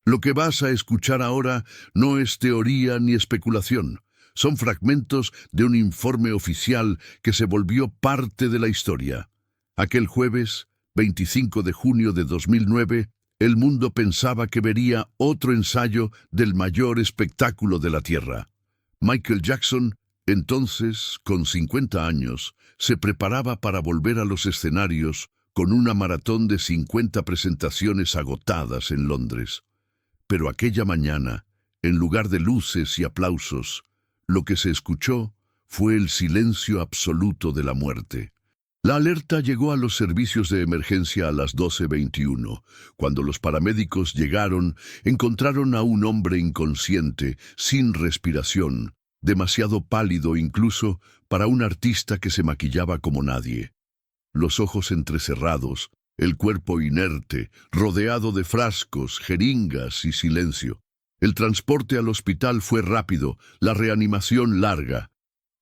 Lo que vas a escuchar ahora no es teoría ni especulación. Son fragmentos de un informe oficial que se volvió parte de la historia. Aquel jueves, 25 de junio de 2009, el mundo pensaba que vería otro ensayo del mayor espectáculo de la Tierra. Michael Jackson, entonces con 50 años, se preparaba para volver a los escenarios con una maratón de 50 presentaciones agotadas en Londres. Pero aquella mañana, en lugar de luces y aplausos, lo que se escuchó fue el silencio absoluto de la muerte. La alerta llegó a los servicios de emergencia a las 12:21. Cuando los paramédicos llegaron, encontraron a un hombre inconsciente, sin respiración, demasiado pálido incluso para un artista que se maquillaba como nadie. Los ojos entrecerrados, el cuerpo inerte, rodeado de frascos, jeringas y silencio. El transporte al hospital fue rápido, la reanimación larga.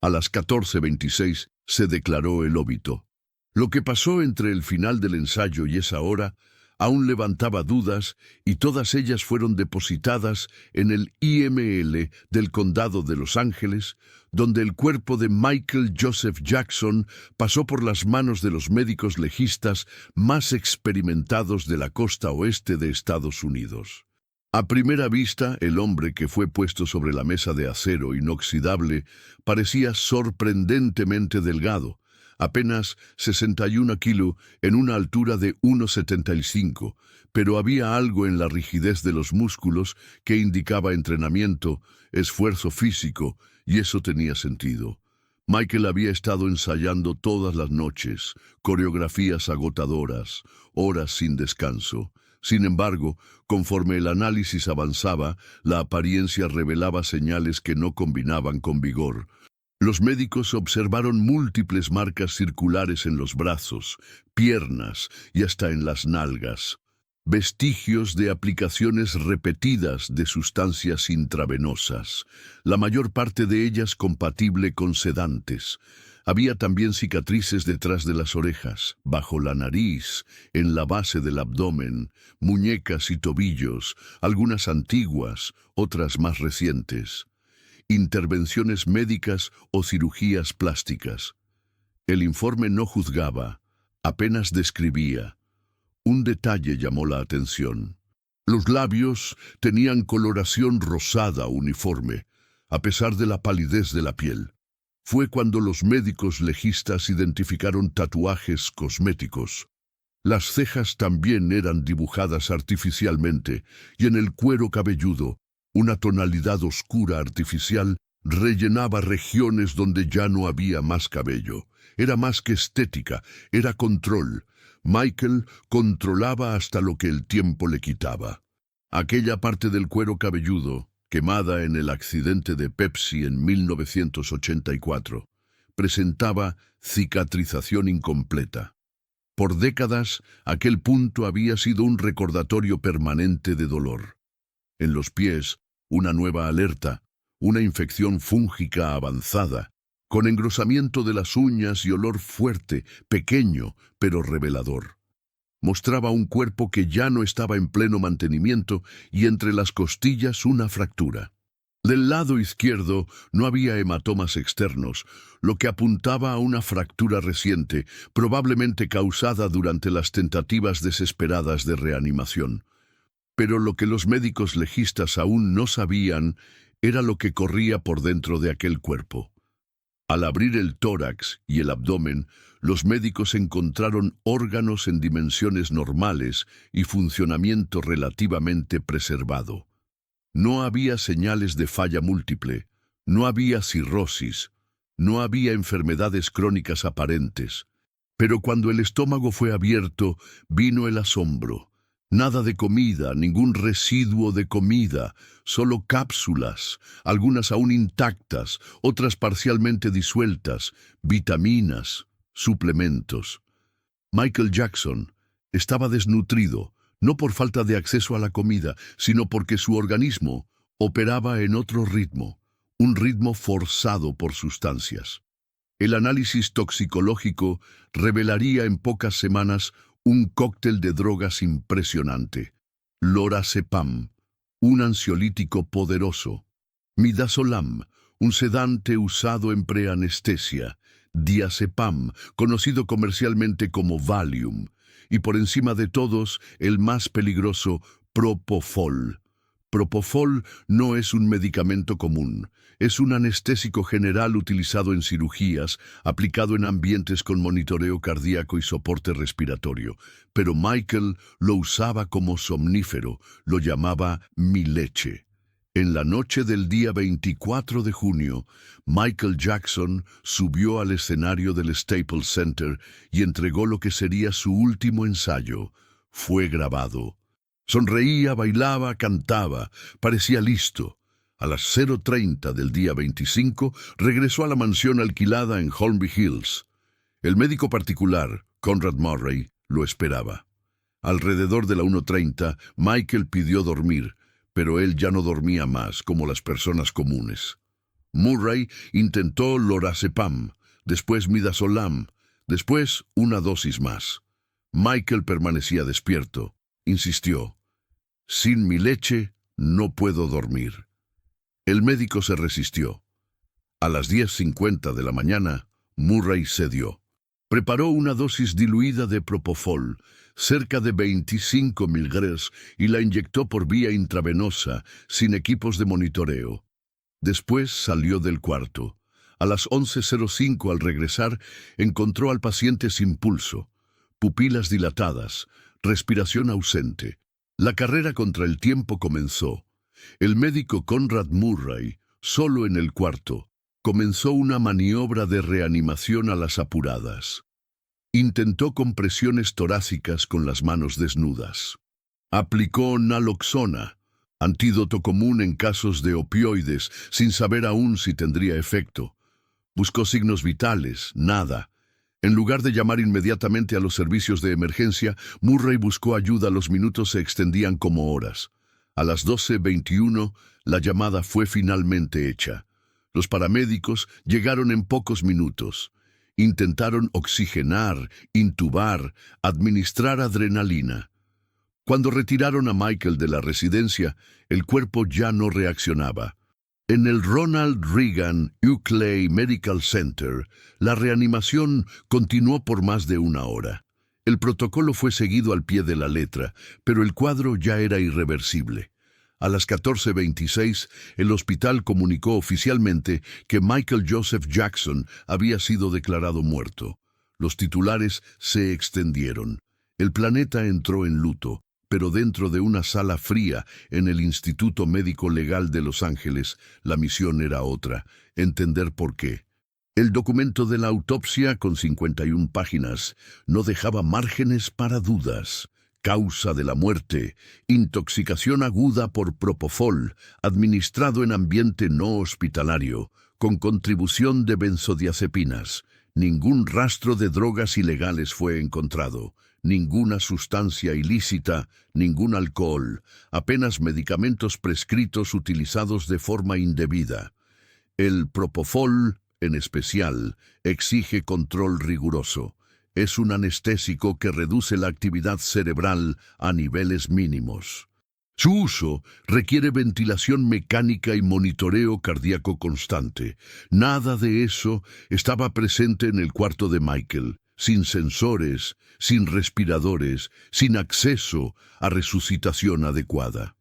A las 14:26 se declaró el óbito. Lo que pasó entre el final del ensayo y esa hora aún levantaba dudas y todas ellas fueron depositadas en el IML del Condado de Los Ángeles, donde el cuerpo de Michael Joseph Jackson pasó por las manos de los médicos legistas más experimentados de la costa oeste de Estados Unidos. A primera vista, el hombre que fue puesto sobre la mesa de acero inoxidable parecía sorprendentemente delgado, apenas 61 kilos en una altura de 1,75, pero había algo en la rigidez de los músculos que indicaba entrenamiento, esfuerzo físico, y eso tenía sentido. Michael había estado ensayando todas las noches, coreografías agotadoras, horas sin descanso. Sin embargo, conforme el análisis avanzaba, la apariencia revelaba señales que no combinaban con vigor. Los médicos observaron múltiples marcas circulares en los brazos, piernas y hasta en las nalgas, vestigios de aplicaciones repetidas de sustancias intravenosas, la mayor parte de ellas compatible con sedantes. Había también cicatrices detrás de las orejas, bajo la nariz, en la base del abdomen, muñecas y tobillos, algunas antiguas, otras más recientes. Intervenciones médicas o cirugías plásticas. El informe no juzgaba, apenas describía. Un detalle llamó la atención. Los labios tenían coloración rosada uniforme, a pesar de la palidez de la piel. Fue cuando los médicos legistas identificaron tatuajes cosméticos. Las cejas también eran dibujadas artificialmente, y en el cuero cabelludo, una tonalidad oscura artificial rellenaba regiones donde ya no había más cabello. Era más que estética, era control. Michael controlaba hasta lo que el tiempo le quitaba. Aquella parte del cuero cabelludo, quemada en el accidente de Pepsi en 1984, presentaba cicatrización incompleta. Por décadas, aquel punto había sido un recordatorio permanente de dolor. En los pies, una nueva alerta, una infección fúngica avanzada, con engrosamiento de las uñas y olor fuerte, pequeño, pero revelador. Mostraba un cuerpo que ya no estaba en pleno mantenimiento y entre las costillas una fractura. Del lado izquierdo no había hematomas externos, lo que apuntaba a una fractura reciente, probablemente causada durante las tentativas desesperadas de reanimación. Pero lo que los médicos legistas aún no sabían era lo que corría por dentro de aquel cuerpo. Al abrir el tórax y el abdomen, los médicos encontraron órganos en dimensiones normales y funcionamiento relativamente preservado. No había señales de falla múltiple, no había cirrosis, no había enfermedades crónicas aparentes. Pero cuando el estómago fue abierto, vino el asombro. Nada de comida, ningún residuo de comida, solo cápsulas, algunas aún intactas, otras parcialmente disueltas, vitaminas, suplementos. Michael Jackson estaba desnutrido, no por falta de acceso a la comida, sino porque su organismo operaba en otro ritmo, un ritmo forzado por sustancias. El análisis toxicológico revelaría en pocas semanas un cóctel de drogas impresionante. Lorazepam, un ansiolítico poderoso. Midazolam, un sedante usado en preanestesia. Diazepam, conocido comercialmente como Valium. Y por encima de todos, el más peligroso, Propofol. Propofol no es un medicamento común. Es un anestésico general utilizado en cirugías, aplicado en ambientes con monitoreo cardíaco y soporte respiratorio. Pero Michael lo usaba como somnífero, lo llamaba mi leche. En la noche del día 24 de junio, Michael Jackson subió al escenario del Staples Center y entregó lo que sería su último ensayo. Fue grabado. Sonreía, bailaba, cantaba, parecía listo. A las 0:30 del día 25, regresó a la mansión alquilada en Holmby Hills. El médico particular, Conrad Murray, lo esperaba. Alrededor de la 1:30, Michael pidió dormir, pero él ya no dormía más como las personas comunes. Murray intentó lorazepam, después midazolam, después una dosis más. Michael permanecía despierto. Insistió. Sin mi leche no puedo dormir. El médico se resistió. A las 10:50 de la mañana, Murray cedió. Preparó una dosis diluida de propofol, cerca de 25 miligramos, y la inyectó por vía intravenosa, sin equipos de monitoreo. Después salió del cuarto. A las 11:05 al regresar, encontró al paciente sin pulso, pupilas dilatadas, respiración ausente. La carrera contra el tiempo comenzó. El médico Conrad Murray, solo en el cuarto, comenzó una maniobra de reanimación a las apuradas. Intentó compresiones torácicas con las manos desnudas. Aplicó naloxona, antídoto común en casos de opioides, sin saber aún si tendría efecto. Buscó signos vitales, nada. En lugar de llamar inmediatamente a los servicios de emergencia, Murray buscó ayuda. Los minutos se extendían como horas. A las 12:21, la llamada fue finalmente hecha. Los paramédicos llegaron en pocos minutos. Intentaron oxigenar, intubar, administrar adrenalina. Cuando retiraron a Michael de la residencia, el cuerpo ya no reaccionaba. En el Ronald Reagan Uclay Medical Center, la reanimación continuó por más de una hora. El protocolo fue seguido al pie de la letra, pero el cuadro ya era irreversible. A las 14:26, el hospital comunicó oficialmente que Michael Joseph Jackson había sido declarado muerto. Los titulares se extendieron. El planeta entró en luto. Pero dentro de una sala fría en el Instituto Médico Legal de Los Ángeles, la misión era otra, entender por qué. El documento de la autopsia, con 51 páginas, no dejaba márgenes para dudas. Causa de la muerte: intoxicación aguda por propofol, administrado en ambiente no hospitalario, con contribución de benzodiazepinas. Ningún rastro de drogas ilegales fue encontrado. Ninguna sustancia ilícita, ningún alcohol, apenas medicamentos prescritos utilizados de forma indebida. El propofol, en especial, exige control riguroso. Es un anestésico que reduce la actividad cerebral a niveles mínimos. Su uso requiere ventilación mecánica y monitoreo cardíaco constante. Nada de eso estaba presente en el cuarto de Michael. Sin sensores, sin respiradores, sin acceso a resucitación adecuada.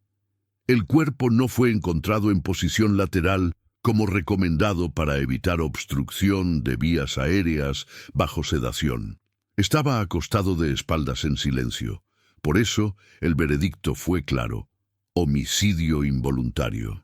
El cuerpo no fue encontrado en posición lateral como recomendado para evitar obstrucción de vías aéreas bajo sedación. Estaba acostado de espaldas en silencio. Por eso, el veredicto fue claro: homicidio involuntario.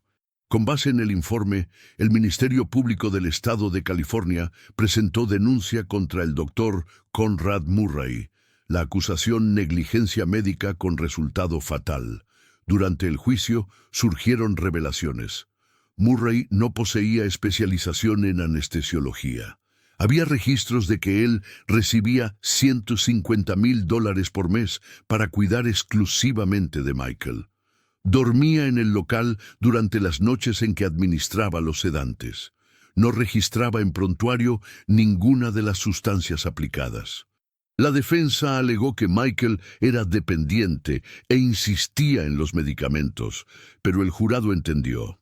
Con base en el informe, el Ministerio Público del Estado de California presentó denuncia contra el doctor Conrad Murray. La acusación: negligencia médica con resultado fatal. Durante el juicio surgieron revelaciones. Murray no poseía especialización en anestesiología. Había registros de que él recibía $150,000 por mes para cuidar exclusivamente de Michael. Dormía en el local durante las noches en que administraba los sedantes. No registraba en prontuario ninguna de las sustancias aplicadas. La defensa alegó que Michael era dependiente e insistía en los medicamentos, pero el jurado entendió.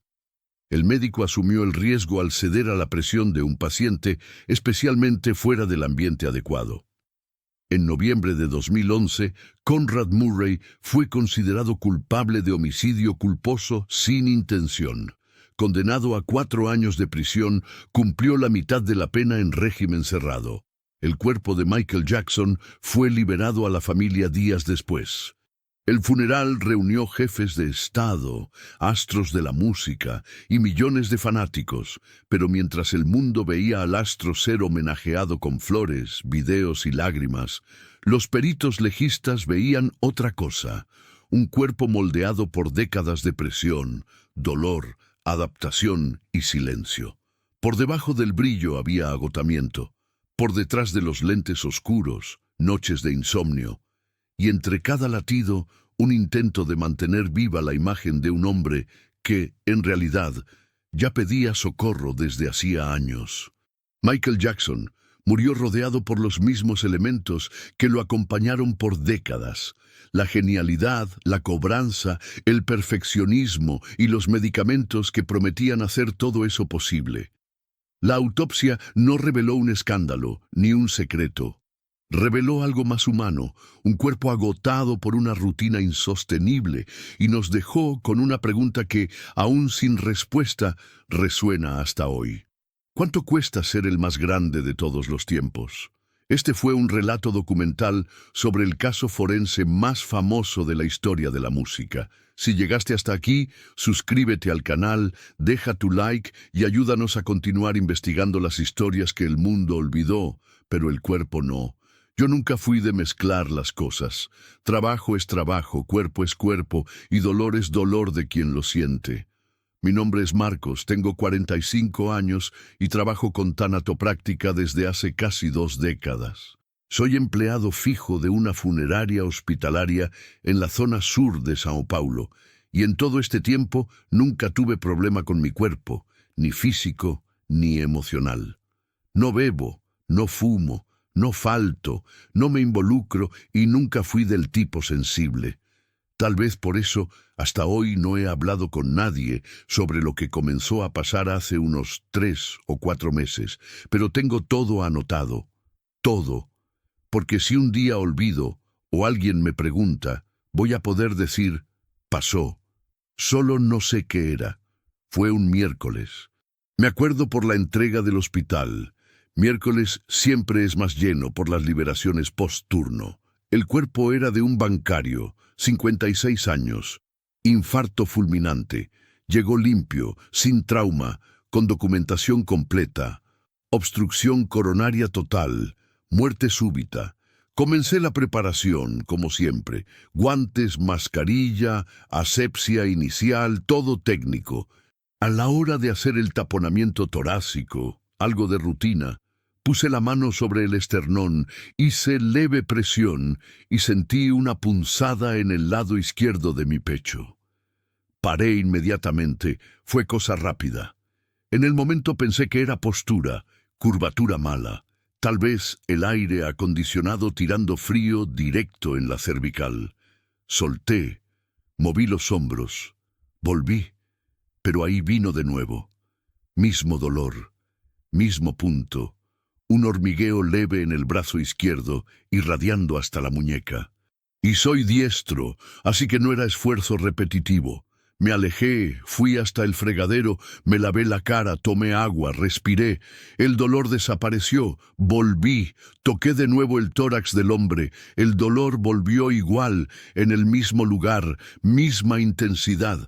El médico asumió el riesgo al ceder a la presión de un paciente, especialmente fuera del ambiente adecuado. En noviembre de 2011, Conrad Murray fue considerado culpable de homicidio culposo sin intención. Condenado a 4 años de prisión, cumplió la mitad de la pena en régimen cerrado. El cuerpo de Michael Jackson fue liberado a la familia días después. El funeral reunió jefes de Estado, astros de la música y millones de fanáticos, pero mientras el mundo veía al astro ser homenajeado con flores, videos y lágrimas, los peritos legistas veían otra cosa: un cuerpo moldeado por décadas de presión, dolor, adaptación y silencio. Por debajo del brillo había agotamiento, por detrás de los lentes oscuros, noches de insomnio, y entre cada latido, un intento de mantener viva la imagen de un hombre que, en realidad, ya pedía socorro desde hacía años. Michael Jackson murió rodeado por los mismos elementos que lo acompañaron por décadas: la genialidad, la cobranza, el perfeccionismo y los medicamentos que prometían hacer todo eso posible. La autopsia no reveló un escándalo ni un secreto. Reveló algo más humano, un cuerpo agotado por una rutina insostenible, y nos dejó con una pregunta que, aún sin respuesta, resuena hasta hoy. ¿Cuánto cuesta ser el más grande de todos los tiempos? Este fue un relato documental sobre el caso forense más famoso de la historia de la música. Si llegaste hasta aquí, suscríbete al canal, deja tu like y ayúdanos a continuar investigando las historias que el mundo olvidó, pero el cuerpo no. Yo nunca fui de mezclar las cosas. Trabajo es trabajo, cuerpo es cuerpo y dolor es dolor de quien lo siente. Mi nombre es Marcos, tengo 45 años y trabajo con tanatopráctica desde hace casi 2 décadas. Soy empleado fijo de una funeraria hospitalaria en la zona sur de São Paulo, y en todo este tiempo nunca tuve problema con mi cuerpo, ni físico ni emocional. No bebo, no fumo, no falto, no me involucro y nunca fui del tipo sensible. Tal vez por eso hasta hoy no he hablado con nadie sobre lo que comenzó a pasar hace unos 3 o 4 meses, pero tengo todo anotado, todo, porque si un día olvido o alguien me pregunta, voy a poder decir: pasó. Solo no sé qué era. Fue un miércoles. Me acuerdo por la entrega del hospital. Miércoles siempre es más lleno por las liberaciones post-turno. El cuerpo era de un bancario, 56 años, infarto fulminante. Llegó limpio, sin trauma, con documentación completa. Obstrucción coronaria total, muerte súbita. Comencé la preparación, como siempre. Guantes, mascarilla, asepsia inicial, todo técnico. A la hora de hacer el taponamiento torácico, algo de rutina, puse la mano sobre el esternón, hice leve presión y sentí una punzada en el lado izquierdo de mi pecho. Paré inmediatamente, fue cosa rápida. En el momento pensé que era postura, curvatura mala, tal vez el aire acondicionado tirando frío directo en la cervical. Solté, moví los hombros, volví, pero ahí vino de nuevo. Mismo dolor, mismo punto. Un hormigueo leve en el brazo izquierdo, irradiando hasta la muñeca. Y soy diestro, así que no era esfuerzo repetitivo. Me alejé, fui hasta el fregadero, me lavé la cara, tomé agua, respiré. El dolor desapareció, volví, toqué de nuevo el tórax del hombre. El dolor volvió igual, en el mismo lugar, misma intensidad.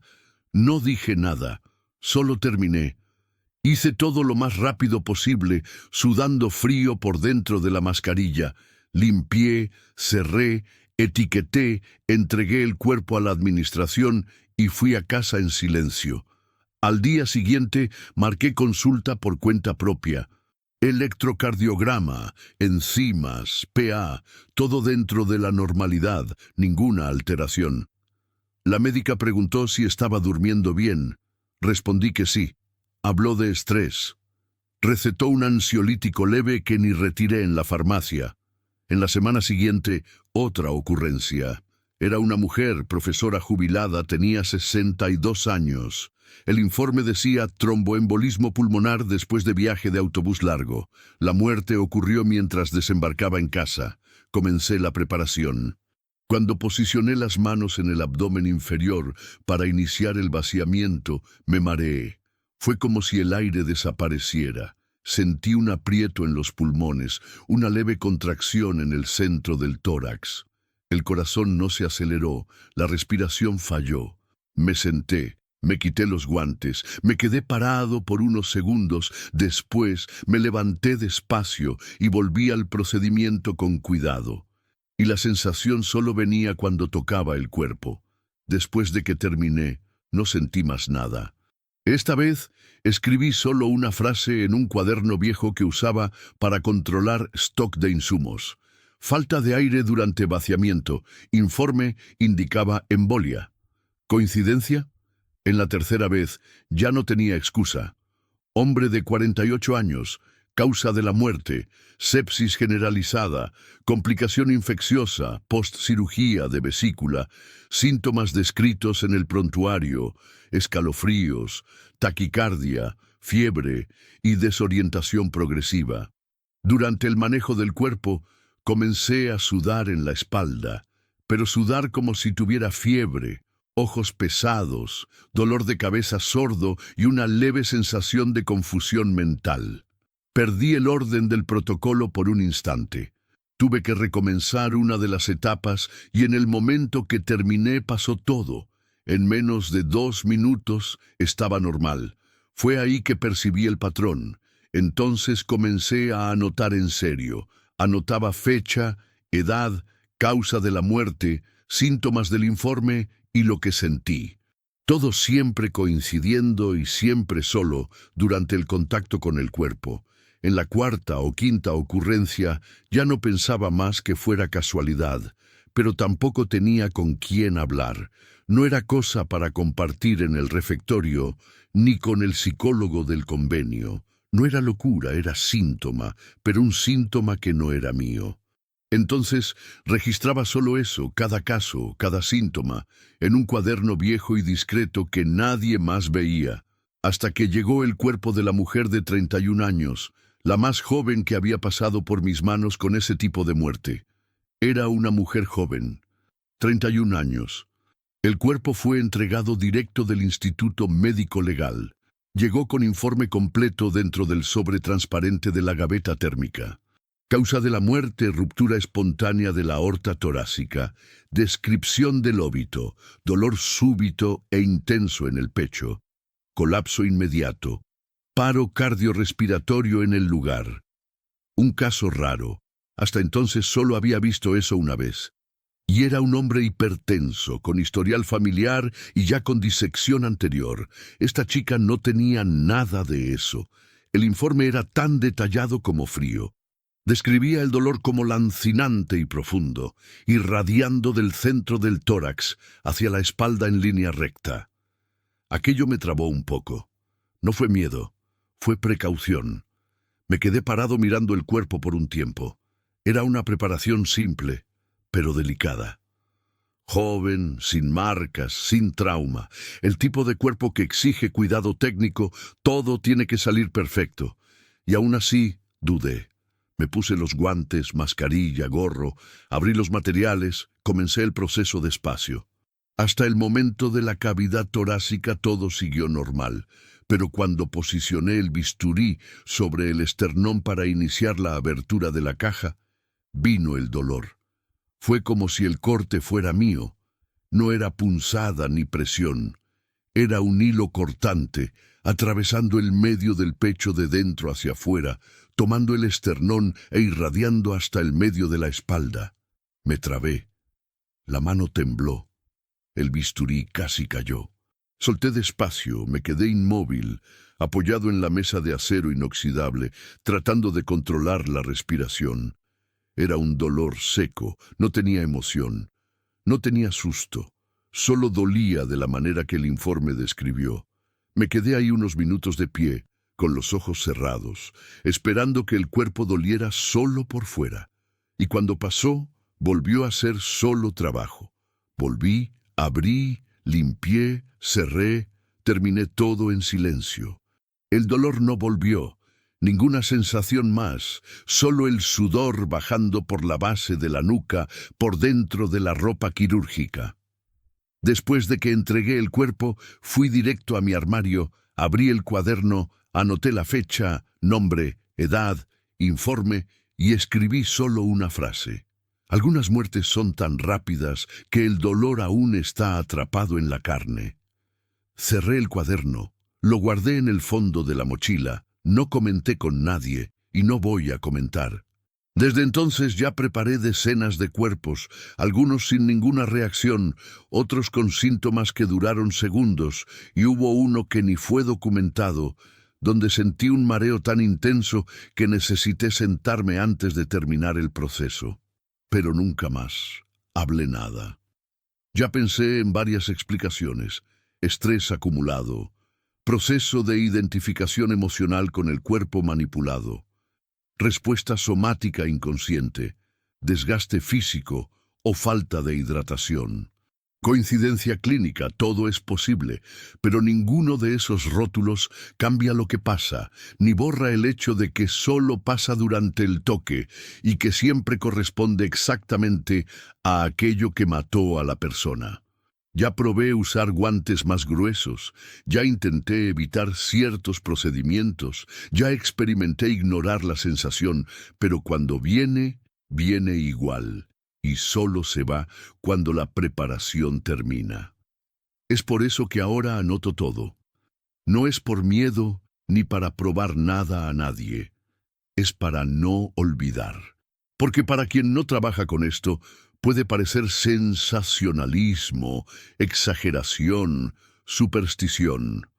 No dije nada, solo terminé. Hice todo lo más rápido posible, sudando frío por dentro de la mascarilla. Limpié, cerré, etiqueté, entregué el cuerpo a la administración y fui a casa en silencio. Al día siguiente marqué consulta por cuenta propia. Electrocardiograma, enzimas, PA, todo dentro de la normalidad, ninguna alteración. La médica preguntó si estaba durmiendo bien. Respondí que sí. Habló de estrés. Recetó un ansiolítico leve que ni retiré en la farmacia. En la semana siguiente, otra ocurrencia. Era una mujer, profesora jubilada, tenía 62 años. El informe decía tromboembolismo pulmonar después de viaje de autobús largo. La muerte ocurrió mientras desembarcaba en casa. Comencé la preparación. Cuando posicioné las manos en el abdomen inferior para iniciar el vaciamiento, me mareé. Fue como si el aire desapareciera. Sentí un aprieto en los pulmones, una leve contracción en el centro del tórax. El corazón no se aceleró, la respiración falló. Me senté, me quité los guantes, me quedé parado por unos segundos, después me levanté despacio y volví al procedimiento con cuidado. Y la sensación solo venía cuando tocaba el cuerpo. Después de que terminé, no sentí más nada. Esta vez escribí solo una frase en un cuaderno viejo que usaba para controlar stock de insumos. Falta de aire durante vaciamiento. Informe indicaba embolia. ¿Coincidencia? En la tercera vez ya no tenía excusa. Hombre de 48 años, causa de la muerte, sepsis generalizada, complicación infecciosa, postcirugía de vesícula, síntomas descritos en el prontuario, escalofríos, taquicardia, fiebre y desorientación progresiva. Durante el manejo del cuerpo, comencé a sudar en la espalda, pero sudar como si tuviera fiebre, ojos pesados, dolor de cabeza sordo y una leve sensación de confusión mental. Perdí el orden del protocolo por un instante. Tuve que recomenzar una de las etapas y en el momento que terminé pasó todo. En menos de 2 minutos estaba normal. Fue ahí que percibí el patrón. Entonces comencé a anotar en serio. Anotaba fecha, edad, causa de la muerte, síntomas del informe y lo que sentí. Todo siempre coincidiendo y siempre solo durante el contacto con el cuerpo. En la cuarta o quinta ocurrencia ya no pensaba más que fuera casualidad, pero tampoco tenía con quién hablar. No era cosa para compartir en el refectorio ni con el psicólogo del convenio. No era locura, era síntoma, pero un síntoma que no era mío. Entonces registraba solo eso, cada caso, cada síntoma, en un cuaderno viejo y discreto que nadie más veía, hasta que llegó el cuerpo de la mujer de 31 años, la más joven que había pasado por mis manos con ese tipo de muerte. Era una mujer joven, 31 años. El cuerpo fue entregado directo del Instituto Médico Legal. Llegó con informe completo dentro del sobre transparente de la gaveta térmica. Causa de la muerte, ruptura espontánea de la aorta torácica, descripción del óbito, dolor súbito e intenso en el pecho, colapso inmediato, paro cardiorrespiratorio en el lugar. Un caso raro. Hasta entonces solo había visto eso una vez. Y era un hombre hipertenso, con historial familiar y ya con disección anterior. Esta chica no tenía nada de eso. El informe era tan detallado como frío. Describía el dolor como lancinante y profundo, irradiando del centro del tórax hacia la espalda en línea recta. Aquello me trabó un poco. No fue miedo, fue precaución. Me quedé parado mirando el cuerpo por un tiempo. Era una preparación simple, pero delicada. Joven, sin marcas, sin trauma, el tipo de cuerpo que exige cuidado técnico, todo tiene que salir perfecto. Y aún así, dudé. Me puse los guantes, mascarilla, gorro, abrí los materiales, comencé el proceso despacio. Hasta el momento de la cavidad torácica todo siguió normal, pero cuando posicioné el bisturí sobre el esternón para iniciar la abertura de la caja, vino el dolor. Fue como si el corte fuera mío. No era punzada ni presión. Era un hilo cortante, atravesando el medio del pecho de dentro hacia afuera, tomando el esternón e irradiando hasta el medio de la espalda. Me trabé. La mano tembló. El bisturí casi cayó. Solté despacio, me quedé inmóvil, apoyado en la mesa de acero inoxidable, tratando de controlar la respiración. Era un dolor seco, no tenía emoción, no tenía susto, solo dolía de la manera que el informe describió. Me quedé ahí unos minutos de pie, con los ojos cerrados, esperando que el cuerpo doliera solo por fuera. y cuando pasó, volvió a ser solo trabajo. Volví, abrí, limpié, cerré, terminé todo en silencio. El dolor no volvió, ninguna sensación más, solo el sudor bajando por la base de la nuca, por dentro de la ropa quirúrgica. Después de que entregué el cuerpo, fui directo a mi armario, abrí el cuaderno, anoté la fecha, nombre, edad, informe y escribí solo una frase. Algunas muertes son tan rápidas que el dolor aún está atrapado en la carne. Cerré el cuaderno, lo guardé en el fondo de la mochila, no comenté con nadie y no voy a comentar. Desde entonces ya preparé decenas de cuerpos, algunos sin ninguna reacción, otros con síntomas que duraron segundos, y hubo uno que ni fue documentado, donde sentí un mareo tan intenso que necesité sentarme antes de terminar el proceso. Pero nunca más hablé nada. Ya pensé en varias explicaciones: estrés acumulado, proceso de identificación emocional con el cuerpo manipulado, respuesta somática inconsciente, desgaste físico o falta de hidratación. Coincidencia clínica, todo es posible, pero ninguno de esos rótulos cambia lo que pasa, ni borra el hecho de que solo pasa durante el toque y que siempre corresponde exactamente a aquello que mató a la persona. Ya probé usar guantes más gruesos, ya intenté evitar ciertos procedimientos, ya experimenté ignorar la sensación, pero cuando viene, viene igual, y solo se va cuando la preparación termina. Es por eso que ahora anoto todo. No es por miedo ni para probar nada a nadie, es para no olvidar. Porque para quien no trabaja con esto, puede parecer sensacionalismo, exageración, superstición.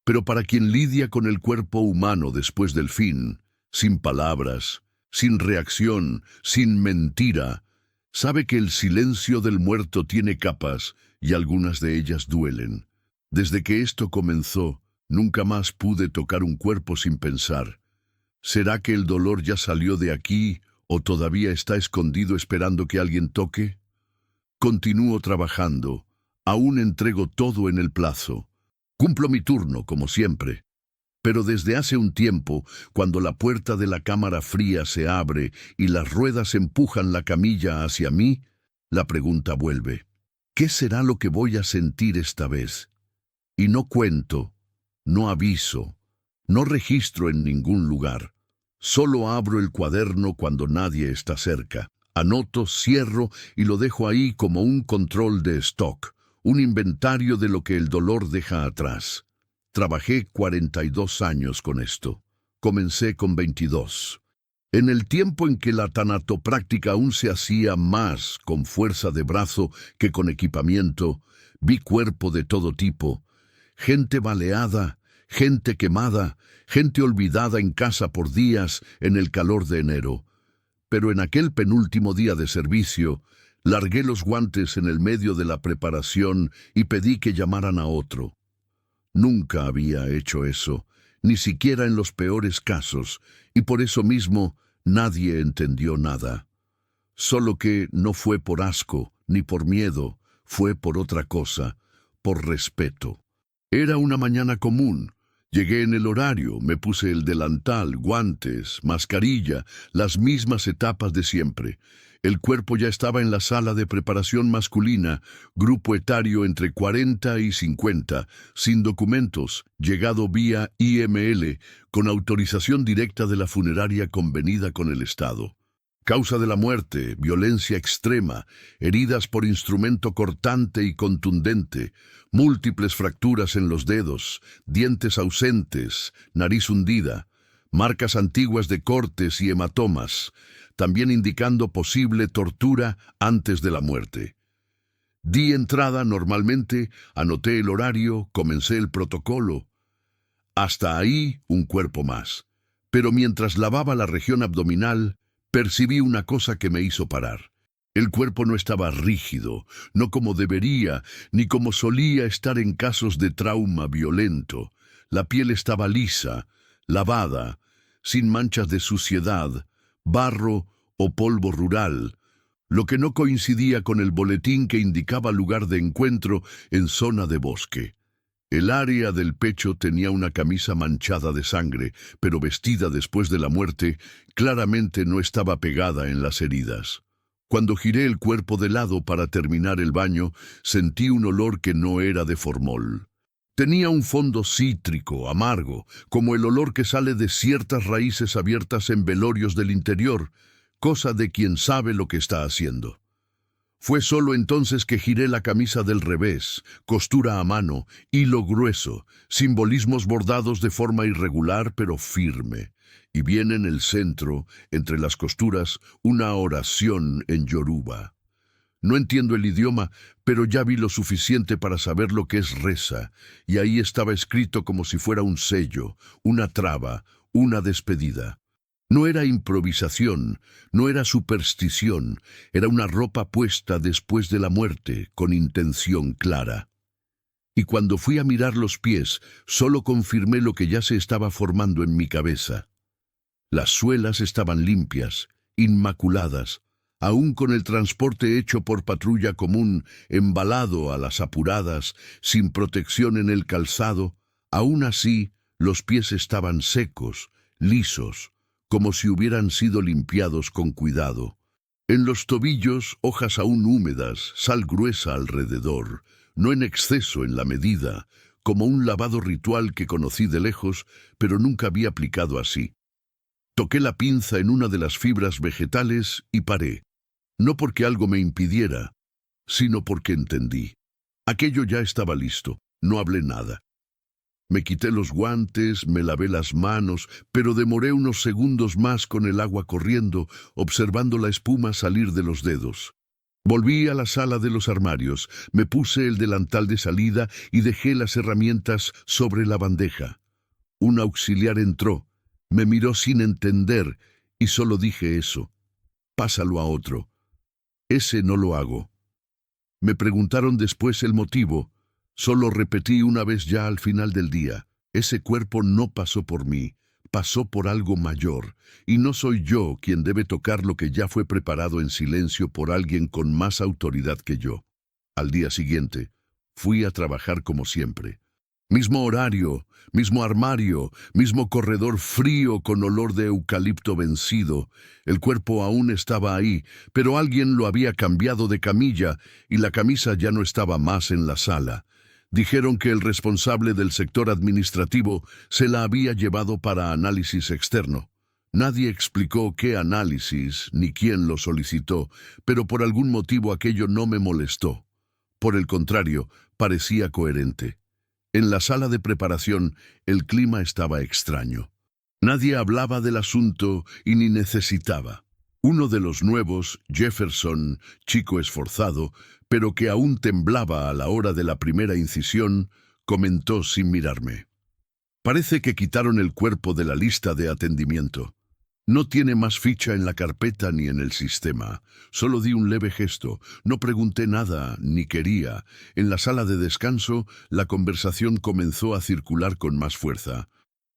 Pero para quien lidia con el cuerpo humano después del fin, sin palabras, sin reacción, sin mentira, sabe que el silencio del muerto tiene capas y algunas de ellas duelen. Desde que esto comenzó, nunca más pude tocar un cuerpo sin pensar: ¿será que el dolor ya salió de aquí o todavía está escondido esperando que alguien toque? Continúo trabajando, aún entrego todo en el plazo. Cumplo mi turno, como siempre. Pero desde hace un tiempo, cuando la puerta de la cámara fría se abre y las ruedas empujan la camilla hacia mí, la pregunta vuelve: ¿qué será lo que voy a sentir esta vez? Y no cuento, no aviso, no registro en ningún lugar. Solo abro el cuaderno cuando nadie está cerca. Anoto, cierro y lo dejo ahí como un control de stock, un inventario de lo que el dolor deja atrás. Trabajé 42 años con esto. Comencé con 22. En el tiempo en que la tanatopráctica aún se hacía más con fuerza de brazo que con equipamiento, vi cuerpo de todo tipo: gente baleada, gente quemada, gente olvidada en casa por días en el calor de enero. Pero en aquel penúltimo día de servicio, largué los guantes en el medio de la preparación y pedí que llamaran a otro. Nunca había hecho eso, ni siquiera en los peores casos, y por eso mismo nadie entendió nada. Solo que no fue por asco, ni por miedo, fue por otra cosa, por respeto. Era una mañana común. Llegué en el horario, me puse el delantal, guantes, mascarilla, las mismas etapas de siempre. El cuerpo ya estaba en la sala de preparación masculina, grupo etario entre 40 y 50, sin documentos, llegado vía IML, con autorización directa de la funeraria convenida con el Estado. Causa de la muerte: violencia extrema, heridas por instrumento cortante y contundente, múltiples fracturas en los dedos, dientes ausentes, nariz hundida, marcas antiguas de cortes y hematomas, también indicando posible tortura antes de la muerte. Di entrada normalmente, anoté el horario, comencé el protocolo. Hasta ahí un cuerpo más. Pero mientras lavaba la región abdominal, percibí una cosa que me hizo parar. El cuerpo no estaba rígido, no como debería, ni como solía estar en casos de trauma violento. La piel estaba lisa, lavada, sin manchas de suciedad, barro o polvo rural, lo que no coincidía con el boletín que indicaba lugar de encuentro en zona de bosque. El área del pecho tenía una camisa manchada de sangre, pero vestida después de la muerte, claramente no estaba pegada en las heridas. Cuando giré el cuerpo de lado para terminar el baño, sentí un olor que no era de formol. Tenía un fondo cítrico, amargo, como el olor que sale de ciertas raíces abiertas en velorios del interior, cosa de quien sabe lo que está haciendo. Fue solo entonces que giré la camisa del revés, costura a mano, hilo grueso, simbolismos bordados de forma irregular pero firme, y bien en el centro, entre las costuras, una oración en yoruba. No entiendo el idioma, pero ya vi lo suficiente para saber lo que es reza, y ahí estaba escrito como si fuera un sello, una traba, una despedida. No era improvisación, no era superstición, era una ropa puesta después de la muerte, con intención clara. Y cuando fui a mirar los pies, solo confirmé lo que ya se estaba formando en mi cabeza. Las suelas estaban limpias, inmaculadas, aún con el transporte hecho por patrulla común, embalado a las apuradas, sin protección en el calzado, aún así los pies estaban secos, lisos, como si hubieran sido limpiados con cuidado. En los tobillos, hojas aún húmedas, sal gruesa alrededor, no en exceso en la medida, como un lavado ritual que conocí de lejos, pero nunca había aplicado así. Toqué la pinza en una de las fibras vegetales y paré, no porque algo me impidiera, sino porque entendí. Aquello ya estaba listo, no hablé nada. Me quité los guantes, me lavé las manos, pero demoré unos segundos más con el agua corriendo, observando la espuma salir de los dedos. Volví a la sala de los armarios, me puse el delantal de salida y dejé las herramientas sobre la bandeja. Un auxiliar entró, me miró sin entender y solo dije eso: pásalo a otro. Ese no lo hago. Me preguntaron después el motivo. Solo repetí una vez ya al final del día: ese cuerpo no pasó por mí, pasó por algo mayor, y no soy yo quien debe tocar lo que ya fue preparado en silencio por alguien con más autoridad que yo. Al día siguiente, fui a trabajar como siempre. Mismo horario, mismo armario, mismo corredor frío con olor de eucalipto vencido. El cuerpo aún estaba ahí, pero alguien lo había cambiado de camilla y la camisa ya no estaba más en la sala. Dijeron que el responsable del sector administrativo se la había llevado para análisis externo. Nadie explicó qué análisis ni quién lo solicitó, pero por algún motivo aquello no me molestó. Por el contrario, parecía coherente. En la sala de preparación, el clima estaba extraño. Nadie hablaba del asunto y ni necesitaba. Uno de los nuevos, Jefferson, chico esforzado, pero que aún temblaba a la hora de la primera incisión, comentó sin mirarme: parece que quitaron el cuerpo de la lista de atendimiento. No tiene más ficha en la carpeta ni en el sistema. Solo di un leve gesto, no pregunté nada, ni quería. En la sala de descanso, la conversación comenzó a circular con más fuerza.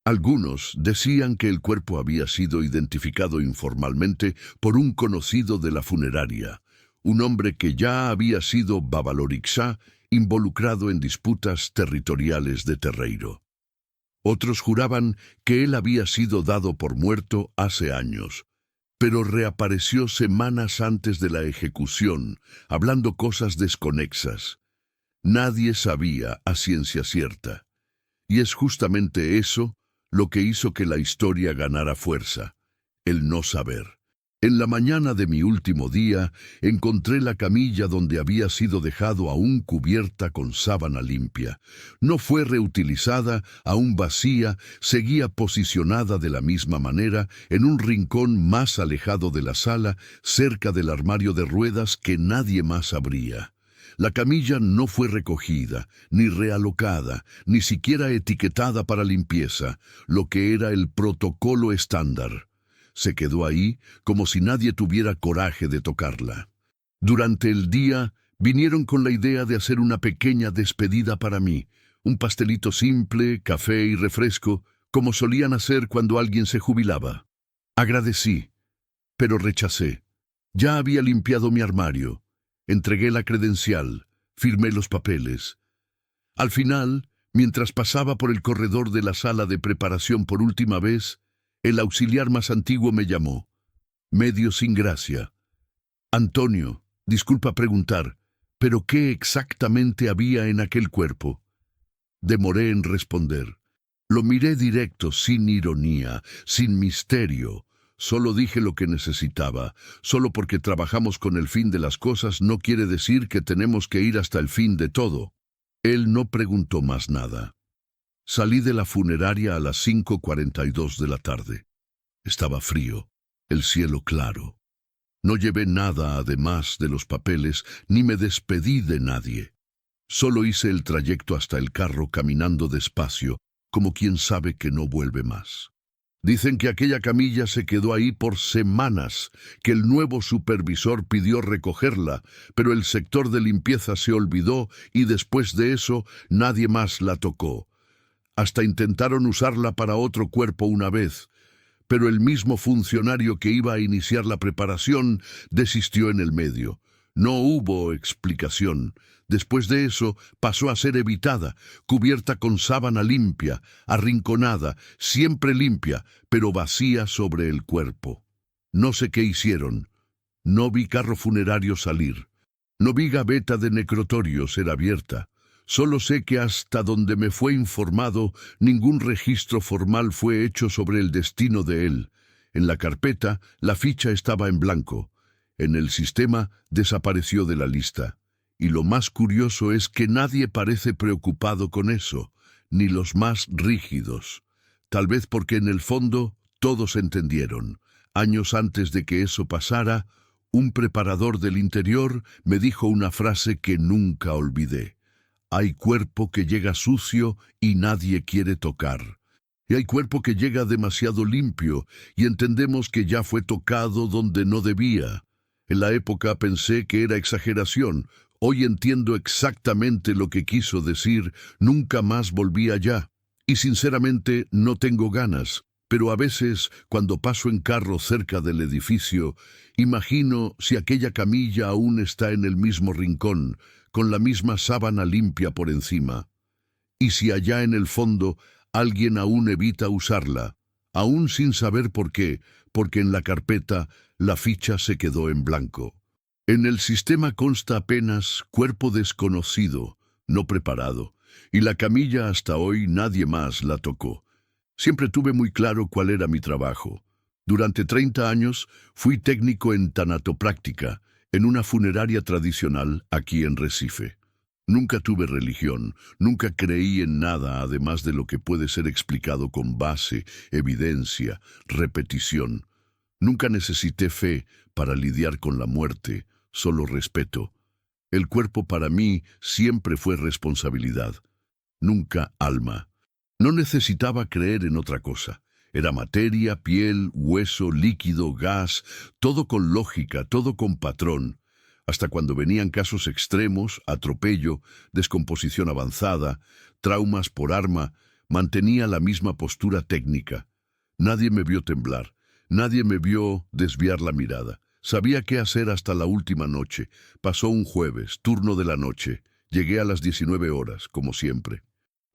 Algunos decían que el cuerpo había sido identificado informalmente por un conocido de la funeraria, un hombre que ya había sido Babalorixá, involucrado en disputas territoriales de Terreiro. Otros juraban que él había sido dado por muerto hace años, pero reapareció semanas antes de la ejecución, hablando cosas desconexas. Nadie sabía a ciencia cierta. Y es justamente eso lo que hizo que la historia ganara fuerza: el no saber. En la mañana de mi último día, encontré la camilla donde había sido dejado aún cubierta con sábana limpia. No fue reutilizada, aún vacía, seguía posicionada de la misma manera, en un rincón más alejado de la sala, cerca del armario de ruedas que nadie más abría. La camilla no fue recogida, ni realocada, ni siquiera etiquetada para limpieza, lo que era el protocolo estándar. Se quedó ahí como si nadie tuviera coraje de tocarla. Durante el día vinieron con la idea de hacer una pequeña despedida para mí, un pastelito simple, café y refresco, como solían hacer cuando alguien se jubilaba. Agradecí, pero rechacé. Ya había limpiado mi armario, entregué la credencial, firmé los papeles. Al final, mientras pasaba por el corredor de la sala de preparación por última vez, el auxiliar más antiguo me llamó, medio sin gracia. Antonio, disculpa preguntar, ¿pero qué exactamente había en aquel cuerpo? Demoré en responder. Lo miré directo, sin ironía, sin misterio. Solo dije lo que necesitaba. Solo porque trabajamos con el fin de las cosas no quiere decir que tenemos que ir hasta el fin de todo. Él no preguntó más nada. Salí de la funeraria a las 5:42 de la tarde. Estaba frío, el cielo claro. No llevé nada además de los papeles, ni me despedí de nadie. Solo hice el trayecto hasta el carro caminando despacio, como quien sabe que no vuelve más. Dicen que aquella camilla se quedó ahí por semanas, que el nuevo supervisor pidió recogerla, pero el sector de limpieza se olvidó y después de eso nadie más la tocó. Hasta intentaron usarla para otro cuerpo una vez, pero el mismo funcionario que iba a iniciar la preparación desistió en el medio. No hubo explicación. Después de eso pasó a ser evitada, cubierta con sábana limpia, arrinconada, siempre limpia, pero vacía sobre el cuerpo. No sé qué hicieron. No vi carro funerario salir. No vi gaveta de necrotorio ser abierta. Solo sé que hasta donde me fue informado, ningún registro formal fue hecho sobre el destino de él. En la carpeta, la ficha estaba en blanco. En el sistema, desapareció de la lista. Y lo más curioso es que nadie parece preocupado con eso, ni los más rígidos. Tal vez porque en el fondo todos entendieron. Años antes de que eso pasara, un preparador del interior me dijo una frase que nunca olvidé. Hay cuerpo que llega sucio y nadie quiere tocar. Y hay cuerpo que llega demasiado limpio y entendemos que ya fue tocado donde no debía. En la época pensé que era exageración. Hoy entiendo exactamente lo que quiso decir, nunca más volví allá. Y sinceramente no tengo ganas, pero a veces, cuando paso en carro cerca del edificio, imagino si aquella camilla aún está en el mismo rincón, con la misma sábana limpia por encima. Y si allá en el fondo alguien aún evita usarla, aún sin saber por qué, porque en la carpeta la ficha se quedó en blanco. En el sistema consta apenas cuerpo desconocido, no preparado, y la camilla hasta hoy nadie más la tocó. Siempre tuve muy claro cuál era mi trabajo. Durante 30 años fui técnico en tanatopráctica, en una funeraria tradicional aquí en Recife. Nunca tuve religión, nunca creí en nada además de lo que puede ser explicado con base, evidencia, repetición. Nunca necesité fe para lidiar con la muerte, solo respeto. El cuerpo para mí siempre fue responsabilidad, nunca alma. No necesitaba creer en otra cosa. Era materia, piel, hueso, líquido, gas, todo con lógica, todo con patrón. Hasta cuando venían casos extremos, atropello, descomposición avanzada, traumas por arma, mantenía la misma postura técnica. Nadie me vio temblar, nadie me vio desviar la mirada. Sabía qué hacer hasta la última noche. Pasó un jueves, turno de la noche. Llegué a las 19 horas, como siempre.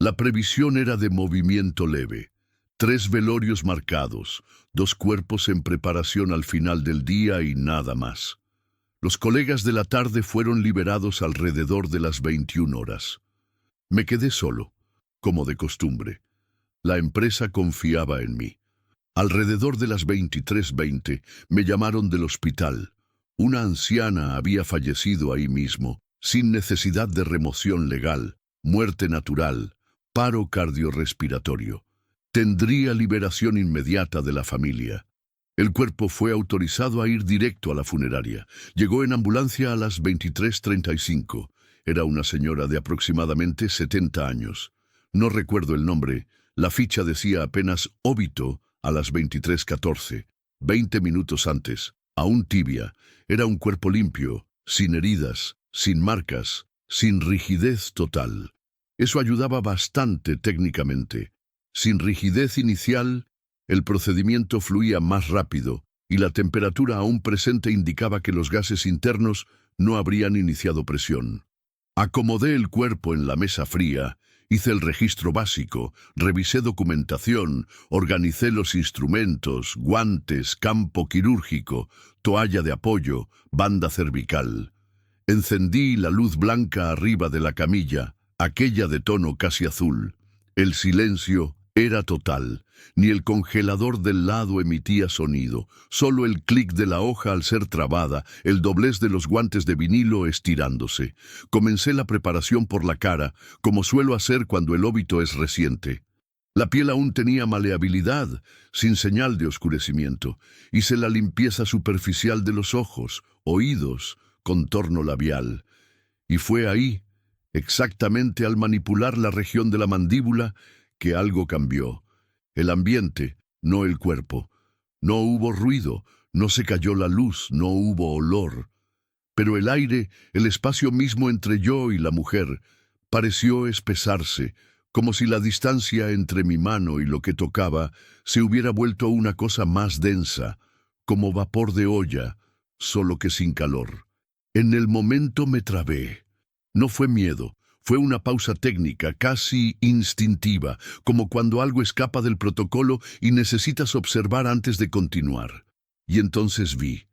La previsión era de movimiento leve. 3 velorios marcados, 2 cuerpos en preparación al final del día y nada más. Los colegas de la tarde fueron liberados alrededor de las 21 horas. Me quedé solo, como de costumbre. La empresa confiaba en mí. Alrededor de las 23:20 me llamaron del hospital. Una anciana había fallecido ahí mismo, sin necesidad de remoción legal, muerte natural, paro cardiorrespiratorio. Tendría liberación inmediata de la familia. El cuerpo fue autorizado a ir directo a la funeraria. Llegó en ambulancia a las 23:35. Era una señora de aproximadamente 70 años. No recuerdo el nombre. La ficha decía apenas óbito a las 23:14, 20 minutos antes. Aún tibia. Era un cuerpo limpio, sin heridas, sin marcas, sin rigidez total. Eso ayudaba bastante técnicamente. Sin rigidez inicial, el procedimiento fluía más rápido y la temperatura aún presente indicaba que los gases internos no habrían iniciado presión. Acomodé el cuerpo en la mesa fría, hice el registro básico, revisé documentación, organicé los instrumentos, guantes, campo quirúrgico, toalla de apoyo, banda cervical. Encendí la luz blanca arriba de la camilla, aquella de tono casi azul. El silencio era total. Ni el congelador del lado emitía sonido, solo el clic de la hoja al ser trabada, el doblez de los guantes de vinilo estirándose. Comencé la preparación por la cara, como suelo hacer cuando el óbito es reciente. La piel aún tenía maleabilidad, sin señal de oscurecimiento. Hice la limpieza superficial de los ojos, oídos, contorno labial. Y fue ahí, exactamente al manipular la región de la mandíbula, que algo cambió. El ambiente, no el cuerpo. No hubo ruido, no se cayó la luz, no hubo olor. Pero el aire, el espacio mismo entre yo y la mujer, pareció espesarse, como si la distancia entre mi mano y lo que tocaba se hubiera vuelto una cosa más densa, como vapor de olla, solo que sin calor. En el momento me trabé. No fue miedo. Fue una pausa técnica, casi instintiva, como cuando algo escapa del protocolo y necesitas observar antes de continuar. Y entonces vi.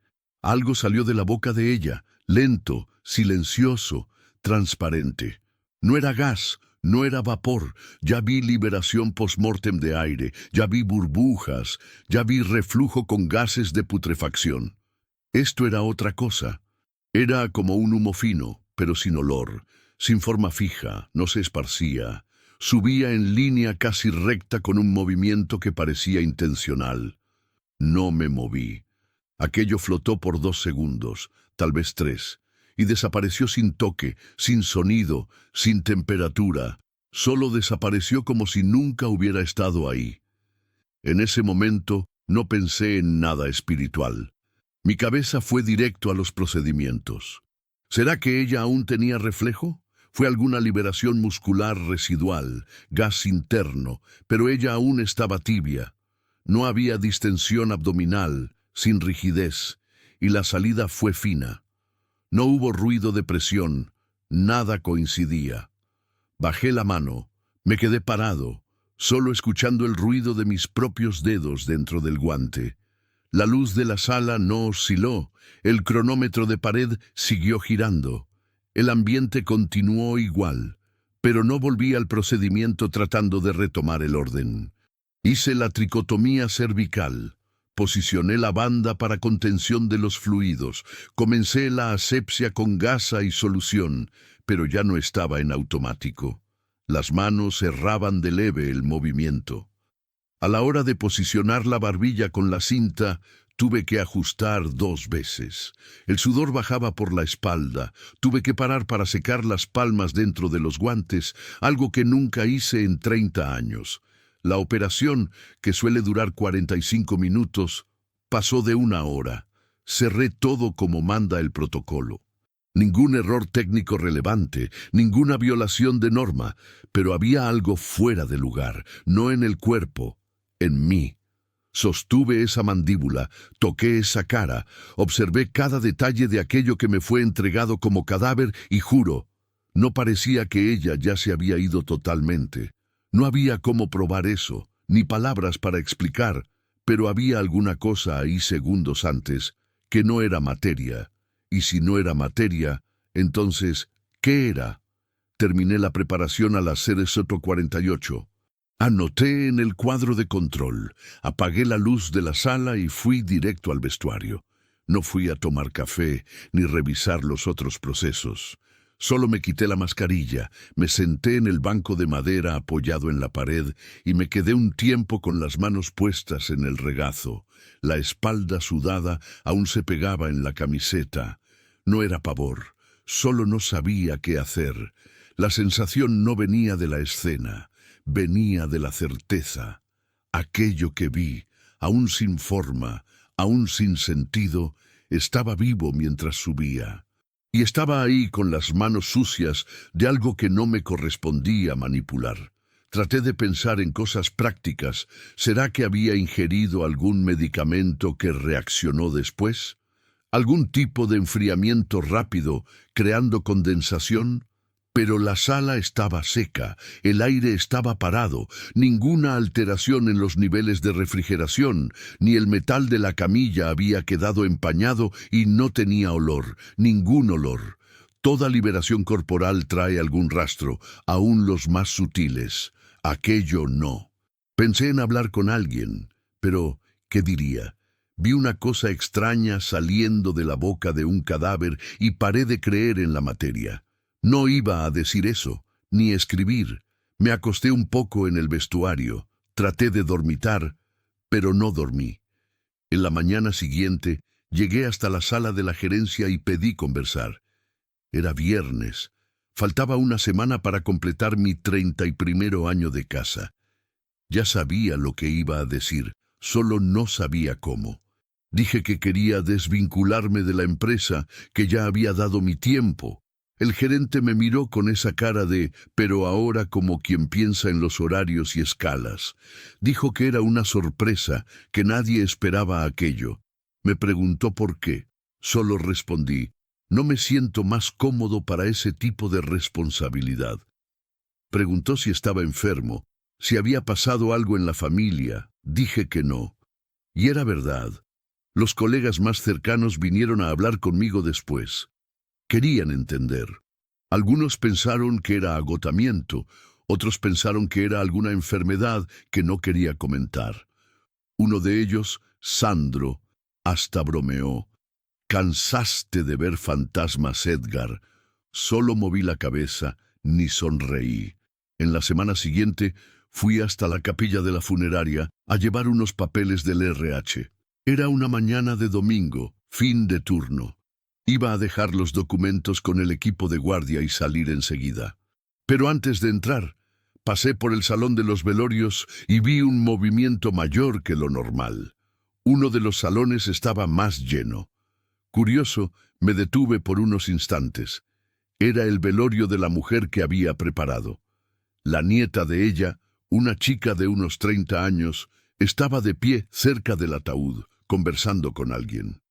Algo salió de la boca de ella, lento, silencioso, transparente. No era gas, no era vapor. Ya vi liberación post-mortem de aire, ya vi burbujas, ya vi reflujo con gases de putrefacción. Esto era otra cosa. Era como un humo fino, pero sin olor. Sin forma fija, no se esparcía. Subía en línea casi recta con un movimiento que parecía intencional. No me moví. Aquello flotó por 2 segundos, tal vez 3, y desapareció sin toque, sin sonido, sin temperatura. Solo desapareció como si nunca hubiera estado ahí. En ese momento no pensé en nada espiritual. Mi cabeza fue directo a los procedimientos. ¿Será que ella aún tenía reflejo? Fue alguna liberación muscular residual, gas interno, pero ella aún estaba tibia. No había distensión abdominal, sin rigidez, y la salida fue fina. No hubo ruido de presión, nada coincidía. Bajé la mano, me quedé parado, solo escuchando el ruido de mis propios dedos dentro del guante. La luz de la sala no osciló, el cronómetro de pared siguió girando. El ambiente continuó igual, pero no volví al procedimiento tratando de retomar el orden. Hice la tricotomía cervical, posicioné la banda para contención de los fluidos, comencé la asepsia con gasa y solución, pero ya no estaba en automático. Las manos cerraban de leve el movimiento. A la hora de posicionar la barbilla con la cinta, tuve que ajustar 2 veces. El sudor bajaba por la espalda. Tuve que parar para secar las palmas dentro de los guantes, algo que nunca hice en 30 años. La operación, que suele durar 45 minutos, pasó de 1 hora. Cerré todo como manda el protocolo. Ningún error técnico relevante, ninguna violación de norma, pero había algo fuera de lugar, no en el cuerpo, en mí. Sostuve esa mandíbula, toqué esa cara, observé cada detalle de aquello que me fue entregado como cadáver y juro, no parecía que ella ya se había ido totalmente. No había cómo probar eso, ni palabras para explicar, pero había alguna cosa ahí segundos antes que no era materia. Y si no era materia, entonces, ¿qué era? Terminé la preparación a las 0:48. Anoté en el cuadro de control, apagué la luz de la sala y fui directo al vestuario. No fui a tomar café ni revisar los otros procesos. Solo me quité la mascarilla, me senté en el banco de madera apoyado en la pared y me quedé un tiempo con las manos puestas en el regazo. La espalda sudada aún se pegaba en la camiseta. No era pavor, solo no sabía qué hacer. La sensación no venía de la escena. Venía de la certeza. Aquello que vi, aún sin forma, aún sin sentido, estaba vivo mientras subía. Y estaba ahí con las manos sucias de algo que no me correspondía manipular. Traté de pensar en cosas prácticas. ¿Será que había ingerido algún medicamento que reaccionó después? ¿Algún tipo de enfriamiento rápido, creando condensación? Pero la sala estaba seca, el aire estaba parado, ninguna alteración en los niveles de refrigeración, ni el metal de la camilla había quedado empañado y no tenía olor, ningún olor. Toda liberación corporal trae algún rastro, aun los más sutiles. Aquello no. Pensé en hablar con alguien, pero ¿qué diría? Vi una cosa extraña saliendo de la boca de un cadáver y paré de creer en la materia. No iba a decir eso, ni escribir. Me acosté un poco en el vestuario, traté de dormitar, pero no dormí. En la mañana siguiente, llegué hasta la sala de la gerencia y pedí conversar. Era viernes. Faltaba una semana para completar mi 31º año de casa. Ya sabía lo que iba a decir, solo no sabía cómo. Dije que quería desvincularme de la empresa, que ya había dado mi tiempo. El gerente me miró con esa cara de, pero ahora como quien piensa en los horarios y escalas. Dijo que era una sorpresa, que nadie esperaba aquello. Me preguntó por qué. Solo respondí, no me siento más cómodo para ese tipo de responsabilidad. Preguntó si estaba enfermo, si había pasado algo en la familia. Dije que no. Y era verdad. Los colegas más cercanos vinieron a hablar conmigo después. Querían entender. Algunos pensaron que era agotamiento, otros pensaron que era alguna enfermedad que no quería comentar. Uno de ellos, Sandro, hasta bromeó. «¿Cansaste de ver fantasmas, Edgar?» Solo moví la cabeza, ni sonreí. En la semana siguiente, fui hasta la capilla de la funeraria a llevar unos papeles del RH. Era una mañana de domingo, fin de turno. Iba a dejar los documentos con el equipo de guardia y salir enseguida. Pero antes de entrar, pasé por el salón de los velorios y vi un movimiento mayor que lo normal. Uno de los salones estaba más lleno. Curioso, me detuve por unos instantes. Era el velorio de la mujer que había preparado. La nieta de ella, una chica de unos 30 años, estaba de pie cerca del ataúd, conversando con alguien.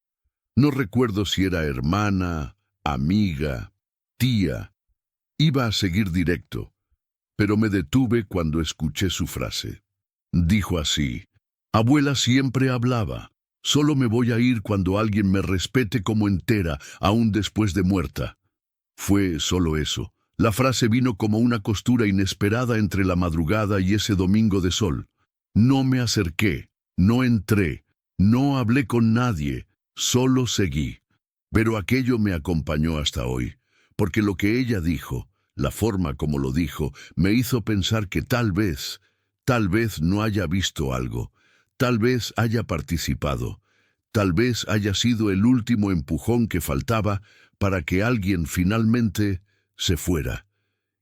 No recuerdo si era hermana, amiga, tía. Iba a seguir directo, pero me detuve cuando escuché su frase. Dijo así: «Abuela siempre hablaba. Solo me voy a ir cuando alguien me respete como entera, aún después de muerta». Fue solo eso. La frase vino como una costura inesperada entre la madrugada y ese domingo de sol. No me acerqué, no entré, no hablé con nadie, solo seguí. Pero aquello me acompañó hasta hoy, porque lo que ella dijo, la forma como lo dijo, me hizo pensar que tal vez no haya visto algo, tal vez haya participado, tal vez haya sido el último empujón que faltaba para que alguien finalmente se fuera.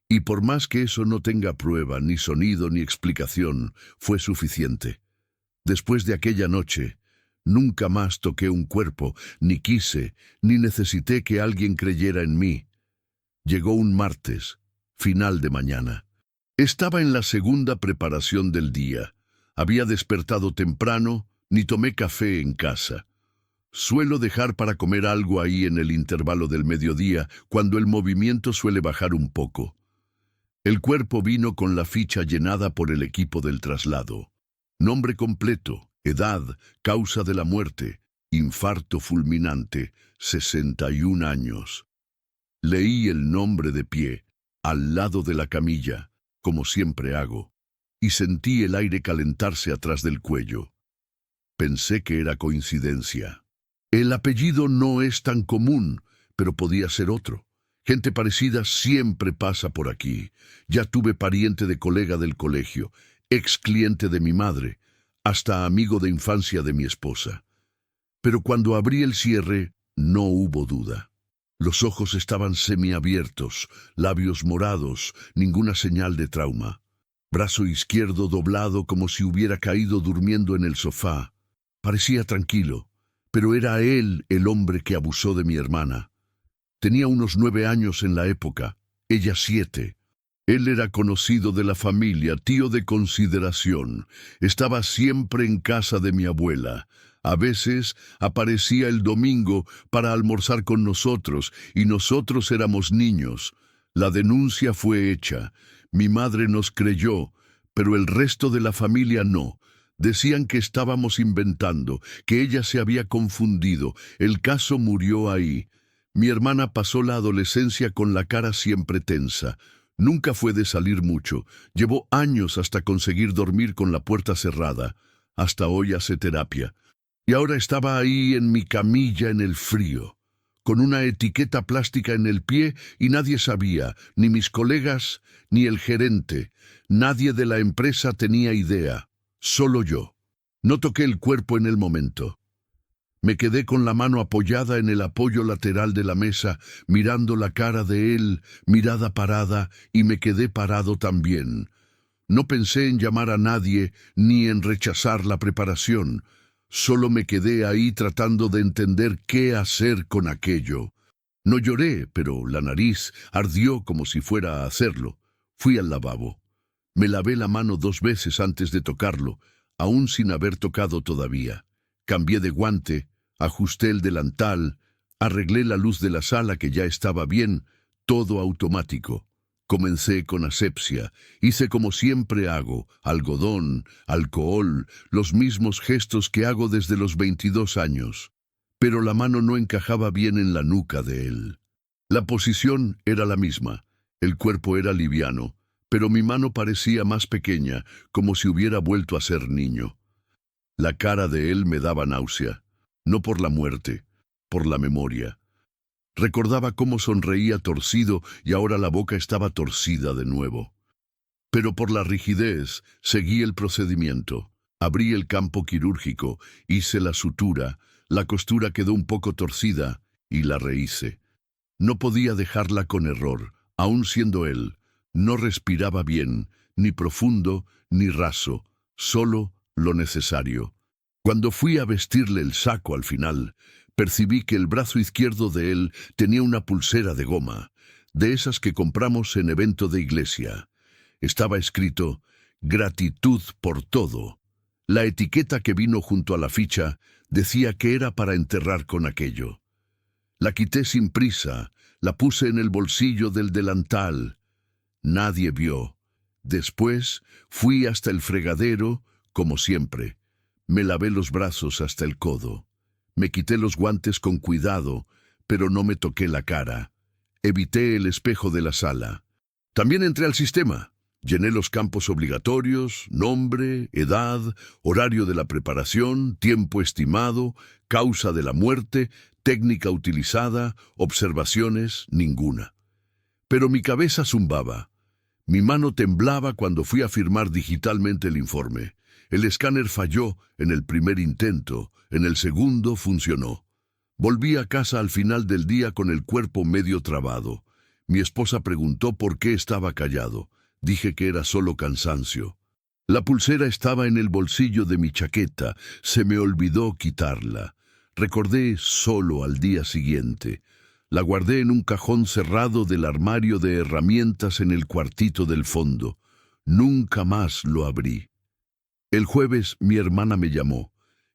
Y por más que eso no tenga prueba, ni sonido, ni explicación, fue suficiente. Después de aquella noche, nunca más toqué un cuerpo, ni quise, ni necesité que alguien creyera en mí. Llegó un martes, final de mañana. Estaba en la segunda preparación del día. Había despertado temprano, ni tomé café en casa. Suelo dejar para comer algo ahí en el intervalo del mediodía, cuando el movimiento suele bajar un poco. El cuerpo vino con la ficha llenada por el equipo del traslado. Nombre completo, edad, causa de la muerte, infarto fulminante, 61 años. Leí el nombre de pie, al lado de la camilla, como siempre hago, y sentí el aire calentarse atrás del cuello. Pensé que era coincidencia. El apellido no es tan común, pero podía ser otro. Gente parecida siempre pasa por aquí. Ya tuve pariente de colega del colegio, ex cliente de mi madre, hasta amigo de infancia de mi esposa. Pero cuando abrí el cierre, no hubo duda. Los ojos estaban semiabiertos, labios morados, ninguna señal de trauma. Brazo izquierdo doblado como si hubiera caído durmiendo en el sofá. Parecía tranquilo, pero era él el hombre que abusó de mi hermana. Tenía unos 9 años en la época, ella 7. Él era conocido de la familia, tío de consideración. Estaba siempre en casa de mi abuela. A veces aparecía el domingo para almorzar con nosotros, y nosotros éramos niños. La denuncia fue hecha. Mi madre nos creyó, pero el resto de la familia no. Decían que estábamos inventando, que ella se había confundido. El caso murió ahí. Mi hermana pasó la adolescencia con la cara siempre tensa. Nunca fue de salir mucho. Llevó años hasta conseguir dormir con la puerta cerrada. Hasta hoy hace terapia. Y ahora estaba ahí en mi camilla en el frío, con una etiqueta plástica en el pie, y nadie sabía, ni mis colegas, ni el gerente. Nadie de la empresa tenía idea. Solo yo. No toqué el cuerpo en el momento. Me quedé con la mano apoyada en el apoyo lateral de la mesa, mirando la cara de él, mirada parada, y me quedé parado también. No pensé en llamar a nadie, ni en rechazar la preparación. Solo me quedé ahí tratando de entender qué hacer con aquello. No lloré, pero la nariz ardió como si fuera a hacerlo. Fui al lavabo. Me lavé la mano 2 veces antes de tocarlo, aún sin haber tocado todavía. Cambié de guante, ajusté el delantal, arreglé la luz de la sala que ya estaba bien, todo automático. Comencé con asepsia, hice como siempre hago, algodón, alcohol, los mismos gestos que hago desde los 22 años. Pero la mano no encajaba bien en la nuca de él. La posición era la misma, el cuerpo era liviano, pero mi mano parecía más pequeña, como si hubiera vuelto a ser niño. La cara de él me daba náusea, no por la muerte, por la memoria. Recordaba cómo sonreía torcido y ahora la boca estaba torcida de nuevo. Pero por la rigidez seguí el procedimiento. Abrí el campo quirúrgico, hice la sutura, la costura quedó un poco torcida y la rehice. No podía dejarla con error, aun siendo él. No respiraba bien, ni profundo ni raso, solo lo necesario. Cuando fui a vestirle el saco al final, percibí que el brazo izquierdo de él tenía una pulsera de goma, de esas que compramos en evento de iglesia. Estaba escrito, gratitud por todo. La etiqueta que vino junto a la ficha decía que era para enterrar con aquello. La quité sin prisa, la puse en el bolsillo del delantal. Nadie vio. Después fui hasta el fregadero, como siempre. Me lavé los brazos hasta el codo. Me quité los guantes con cuidado, pero no me toqué la cara. Evité el espejo de la sala. También entré al sistema. Llené los campos obligatorios, nombre, edad, horario de la preparación, tiempo estimado, causa de la muerte, técnica utilizada, observaciones, ninguna. Pero mi cabeza zumbaba. Mi mano temblaba cuando fui a firmar digitalmente el informe. El escáner falló en el primer intento, en el segundo funcionó. Volví a casa al final del día con el cuerpo medio trabado. Mi esposa preguntó por qué estaba callado. Dije que era solo cansancio. La pulsera estaba en el bolsillo de mi chaqueta. Se me olvidó quitarla. Recordé solo al día siguiente. La guardé en un cajón cerrado del armario de herramientas en el cuartito del fondo. Nunca más lo abrí. El jueves mi hermana me llamó.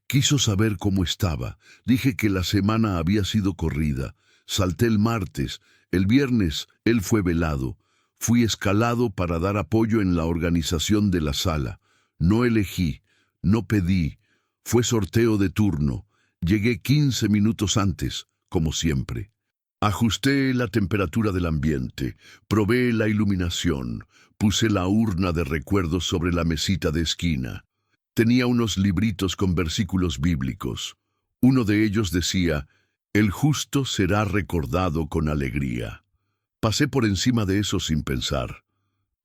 Quiso saber cómo estaba. Dije que la semana había sido corrida. Salté el martes. El viernes él fue velado. Fui escalado para dar apoyo en la organización de la sala. No elegí, no pedí. Fue sorteo de turno. Llegué 15 minutos antes, como siempre. Ajusté la temperatura del ambiente, probé la iluminación, puse la urna de recuerdos sobre la mesita de esquina. Tenía unos libritos con versículos bíblicos. Uno de ellos decía, «El justo será recordado con alegría». Pasé por encima de eso sin pensar.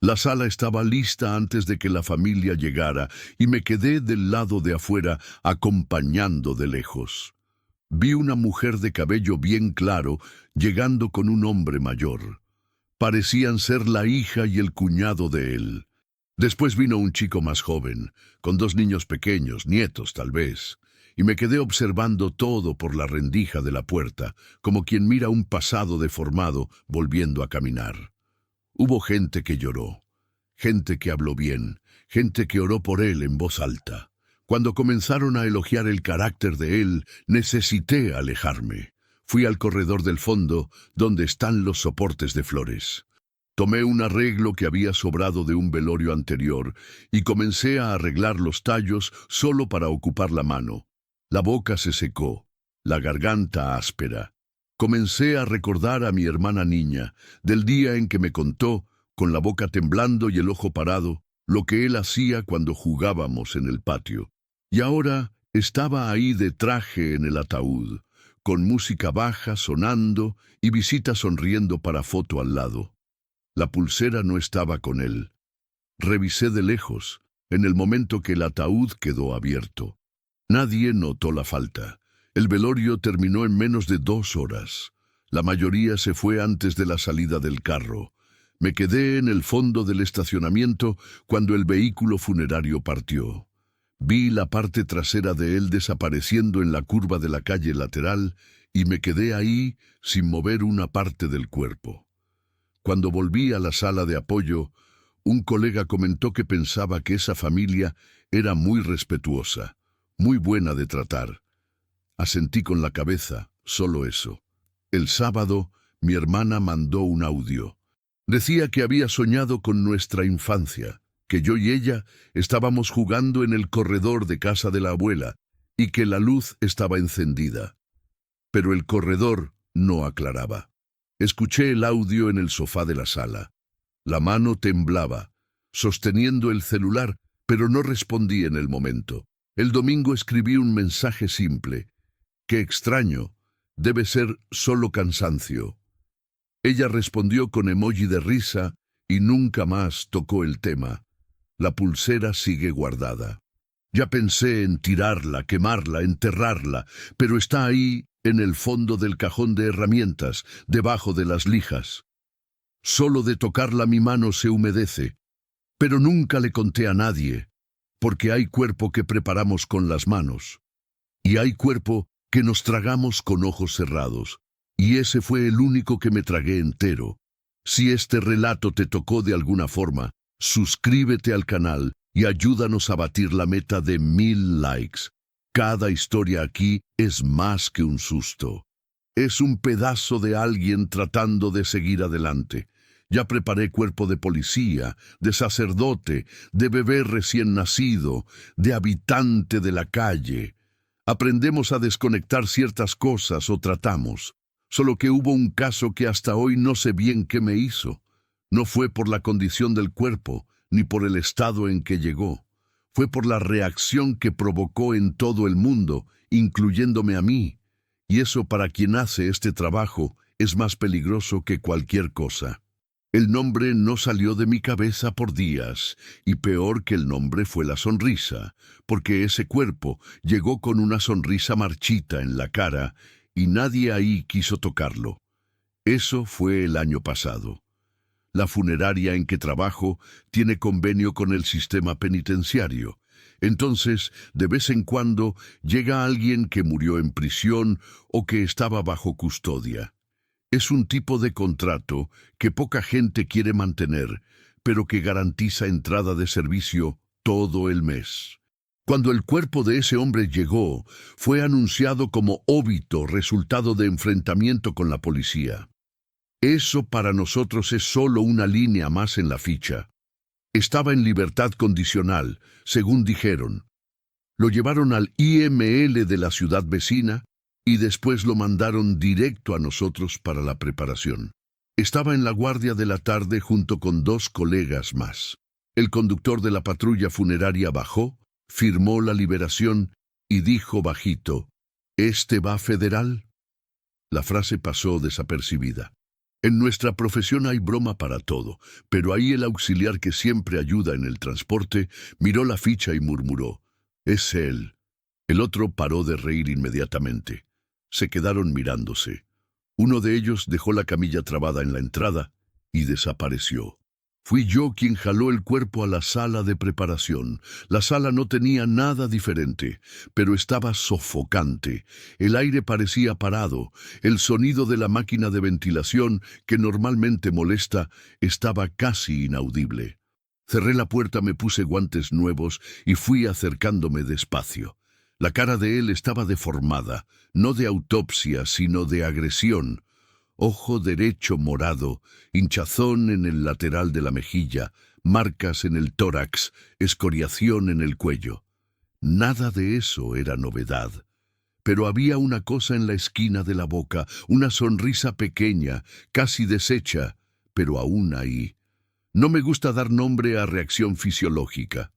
La sala estaba lista antes de que la familia llegara y me quedé del lado de afuera acompañando de lejos. Vi una mujer de cabello bien claro llegando con un hombre mayor. Parecían ser la hija y el cuñado de él. Después vino un chico más joven, con 2 niños pequeños, nietos tal vez, y me quedé observando todo por la rendija de la puerta, como quien mira un pasado deformado volviendo a caminar. Hubo gente que lloró, gente que habló bien, gente que oró por él en voz alta. Cuando comenzaron a elogiar el carácter de él, necesité alejarme. Fui al corredor del fondo, donde están los soportes de flores. Tomé un arreglo que había sobrado de un velorio anterior y comencé a arreglar los tallos solo para ocupar la mano. La boca se secó, la garganta áspera. Comencé a recordar a mi hermana niña, del día en que me contó, con la boca temblando y el ojo parado, lo que él hacía cuando jugábamos en el patio. Y ahora estaba ahí de traje en el ataúd, con música baja sonando y Visita sonriendo para foto al lado. La pulsera no estaba con él. Revisé de lejos, en el momento que el ataúd quedó abierto. Nadie notó la falta. El velorio terminó en menos de 2 horas. La mayoría se fue antes de la salida del carro. Me quedé en el fondo del estacionamiento cuando el vehículo funerario partió. Vi la parte trasera de él desapareciendo en la curva de la calle lateral y me quedé ahí sin mover una parte del cuerpo. Cuando volví a la sala de apoyo, un colega comentó que pensaba que esa familia era muy respetuosa, muy buena de tratar. Asentí con la cabeza, solo eso. El sábado, mi hermana mandó un audio. Decía que había soñado con nuestra infancia, que yo y ella estábamos jugando en el corredor de casa de la abuela y que la luz estaba encendida. Pero el corredor no aclaraba. Escuché el audio en el sofá de la sala. La mano temblaba, sosteniendo el celular, pero no respondí en el momento. El domingo escribí un mensaje simple. Qué extraño, debe ser solo cansancio. Ella respondió con emoji de risa y nunca más tocó el tema. La pulsera sigue guardada. Ya pensé en tirarla, quemarla, enterrarla, pero está ahí en el fondo del cajón de herramientas, debajo de las lijas. Solo de tocarla mi mano se humedece, pero nunca le conté a nadie, porque hay cuerpo que preparamos con las manos, y hay cuerpo que nos tragamos con ojos cerrados, y ese fue el único que me tragué entero. Si este relato te tocó de alguna forma, suscríbete al canal y ayúdanos a batir la meta de 1000 likes. Cada historia aquí es más que un susto. Es un pedazo de alguien tratando de seguir adelante. Ya preparé cuerpo de policía, de sacerdote, de bebé recién nacido, de habitante de la calle. Aprendemos a desconectar ciertas cosas o tratamos. Solo que hubo un caso que hasta hoy no sé bien qué me hizo. No fue por la condición del cuerpo, ni por el estado en que llegó. Fue por la reacción que provocó en todo el mundo, incluyéndome a mí. Y eso para quien hace este trabajo es más peligroso que cualquier cosa. El nombre no salió de mi cabeza por días, y peor que el nombre fue la sonrisa, porque ese cuerpo llegó con una sonrisa marchita en la cara, y nadie ahí quiso tocarlo. Eso fue el año pasado. La funeraria en que trabajo tiene convenio con el sistema penitenciario. Entonces, de vez en cuando, llega alguien que murió en prisión o que estaba bajo custodia. Es un tipo de contrato que poca gente quiere mantener, pero que garantiza entrada de servicio todo el mes. Cuando el cuerpo de ese hombre llegó, fue anunciado como óbito resultado de enfrentamiento con la policía. Eso para nosotros es solo una línea más en la ficha. Estaba en libertad condicional, según dijeron. Lo llevaron al IML de la ciudad vecina y después lo mandaron directo a nosotros para la preparación. Estaba en la guardia de la tarde junto con 2 colegas más. El conductor de la patrulla funeraria bajó, firmó la liberación y dijo bajito, ¿este va federal? La frase pasó desapercibida. En nuestra profesión hay broma para todo, pero ahí el auxiliar que siempre ayuda en el transporte miró la ficha y murmuró, «Es él». El otro paró de reír inmediatamente. Se quedaron mirándose. Uno de ellos dejó la camilla trabada en la entrada y desapareció. Fui yo quien jaló el cuerpo a la sala de preparación. La sala no tenía nada diferente, pero estaba sofocante. El aire parecía parado. El sonido de la máquina de ventilación, que normalmente molesta, estaba casi inaudible. Cerré la puerta, me puse guantes nuevos y fui acercándome despacio. La cara de él estaba deformada, no de autopsia, sino de agresión. Ojo derecho morado, hinchazón en el lateral de la mejilla, marcas en el tórax, escoriación en el cuello. Nada de eso era novedad. Pero había una cosa en la esquina de la boca, una sonrisa pequeña, casi deshecha, pero aún ahí. No me gusta dar nombre a reacción fisiológica.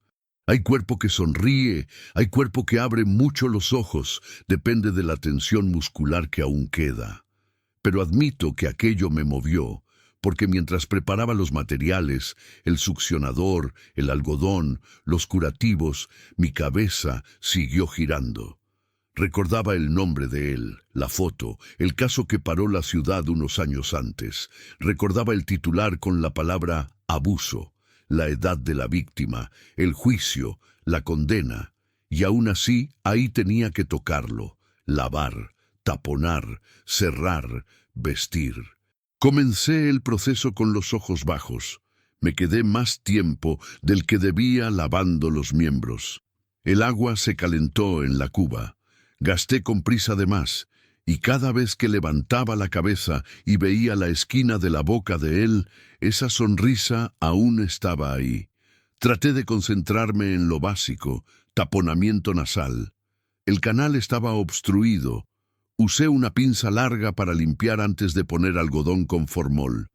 Hay cuerpo que sonríe, hay cuerpo que abre mucho los ojos, depende de la tensión muscular que aún queda. Pero admito que aquello me movió, porque mientras preparaba los materiales, el succionador, el algodón, los curativos, mi cabeza siguió girando. Recordaba el nombre de él, la foto, el caso que paró la ciudad unos años antes. Recordaba el titular con la palabra abuso, la edad de la víctima, el juicio, la condena. Y aún así, ahí tenía que tocarlo, lavar, taponar, cerrar, vestir. Comencé el proceso con los ojos bajos. Me quedé más tiempo del que debía lavando los miembros. El agua se calentó en la cuba. Gasté con prisa de más, y cada vez que levantaba la cabeza y veía la esquina de la boca de él, esa sonrisa aún estaba ahí. Traté de concentrarme en lo básico, taponamiento nasal. El canal estaba obstruido. Usé una pinza larga para limpiar antes de poner algodón con formol.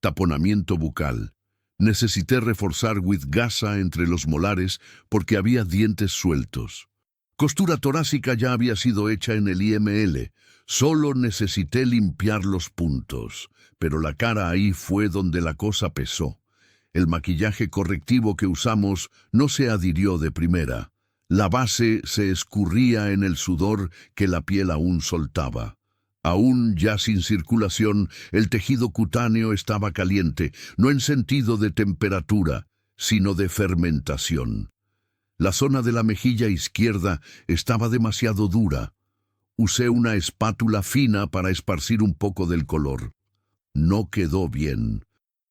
Taponamiento bucal. Necesité reforzar gasa entre los molares porque había dientes sueltos. Costura torácica ya había sido hecha en el IML. Solo necesité limpiar los puntos. Pero la cara ahí fue donde la cosa pesó. El maquillaje correctivo que usamos no se adhirió de primera. La base se escurría en el sudor que la piel aún soltaba. Aún ya sin circulación, el tejido cutáneo estaba caliente, no en sentido de temperatura, sino de fermentación. La zona de la mejilla izquierda estaba demasiado dura. Usé una espátula fina para esparcir un poco del color. No quedó bien.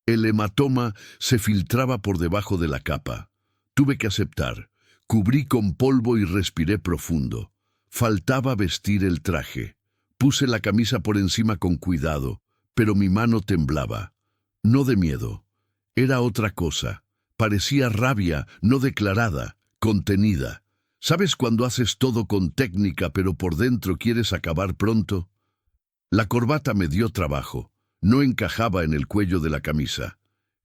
El hematoma se filtraba por debajo de la capa. Tuve que aceptar. Cubrí con polvo y respiré profundo. Faltaba vestir el traje. Puse la camisa por encima con cuidado, pero mi mano temblaba. No de miedo. Era otra cosa. Parecía rabia, no declarada, contenida. ¿Sabes cuando haces todo con técnica, pero por dentro quieres acabar pronto? La corbata me dio trabajo. No encajaba en el cuello de la camisa.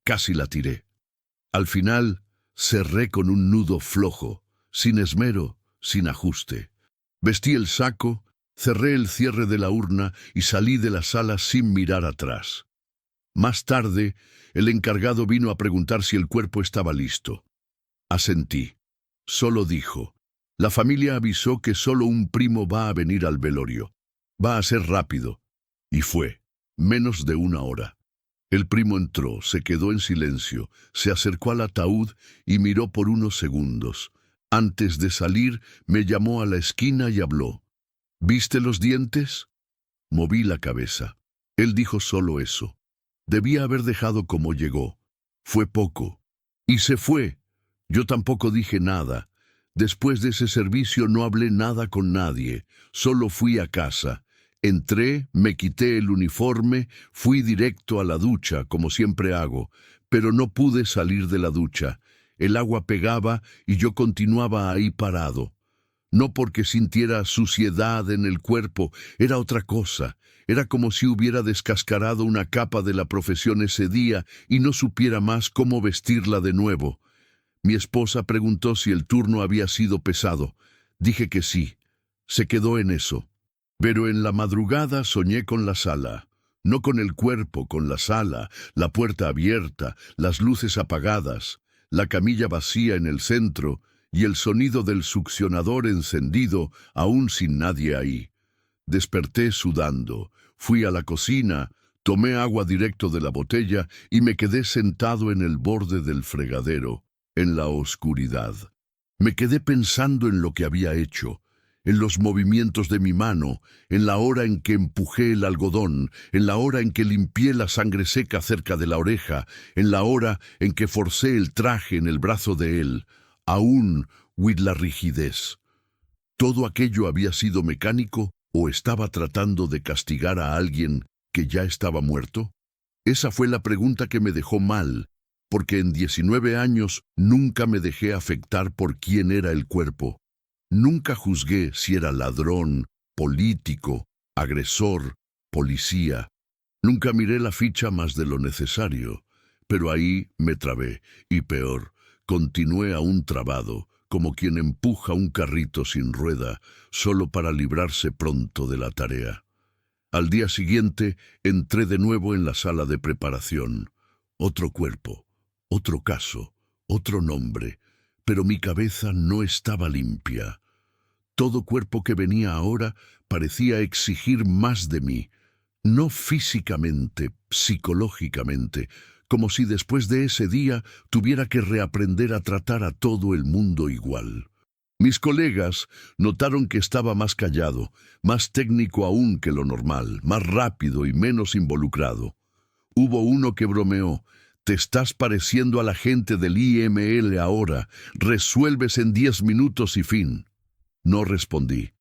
Casi la tiré. Al final, cerré con un nudo flojo, sin esmero, sin ajuste. Vestí el saco, cerré el cierre de la urna y salí de la sala sin mirar atrás. Más tarde, el encargado vino a preguntar si el cuerpo estaba listo. Asentí. Solo dijo: la familia avisó que solo un primo va a venir al velorio. Va a ser rápido. Y fue. Menos de una hora. El primo entró, se quedó en silencio, se acercó al ataúd y miró por unos segundos. Antes de salir, me llamó a la esquina y habló. ¿Viste los dientes? Moví la cabeza. Él dijo solo eso. Debía haber dejado como llegó. Fue poco. Y se fue. Yo tampoco dije nada. Después de ese servicio no hablé nada con nadie. Solo fui a casa. Entré, me quité el uniforme, fui directo a la ducha, como siempre hago, pero no pude salir de la ducha. El agua pegaba y yo continuaba ahí parado. No porque sintiera suciedad en el cuerpo, era otra cosa. Era como si hubiera descascarado una capa de la profesión ese día y no supiera más cómo vestirla de nuevo. Mi esposa preguntó si el turno había sido pesado. Dije que sí. Se quedó en eso. Pero en la madrugada soñé con la sala. No con el cuerpo, con la sala, la puerta abierta, las luces apagadas, la camilla vacía en el centro y el sonido del succionador encendido, aún sin nadie ahí. Desperté sudando. Fui a la cocina, Tomé agua directo de la botella y me quedé sentado en el borde del fregadero, en la oscuridad. Me quedé pensando en lo que había hecho, en los movimientos de mi mano, en la hora en que empujé el algodón, en la hora en que limpié la sangre seca cerca de la oreja, en la hora en que forcé el traje en el brazo de él, aún with la rigidez. ¿Todo aquello había sido mecánico o estaba tratando de castigar a alguien que ya estaba muerto? Esa fue la pregunta que me dejó mal, porque en 19 años nunca me dejé afectar por quién era el cuerpo. Nunca juzgué si era ladrón, político, agresor, policía. Nunca miré la ficha más de lo necesario, pero ahí me trabé, y peor, continué aún trabado, como quien empuja un carrito sin rueda, solo para librarse pronto de la tarea. Al día siguiente entré de nuevo en la sala de preparación. Otro cuerpo, otro caso, otro nombre, pero mi cabeza no estaba limpia. Todo cuerpo que venía ahora parecía exigir más de mí, no físicamente, psicológicamente, como si después de ese día tuviera que reaprender a tratar a todo el mundo igual. Mis colegas notaron que estaba más callado, más técnico aún que lo normal, más rápido y menos involucrado. Hubo uno que bromeó: «Te estás pareciendo a la gente del IML ahora, resuelves en 10 minutos y fin». No respondí.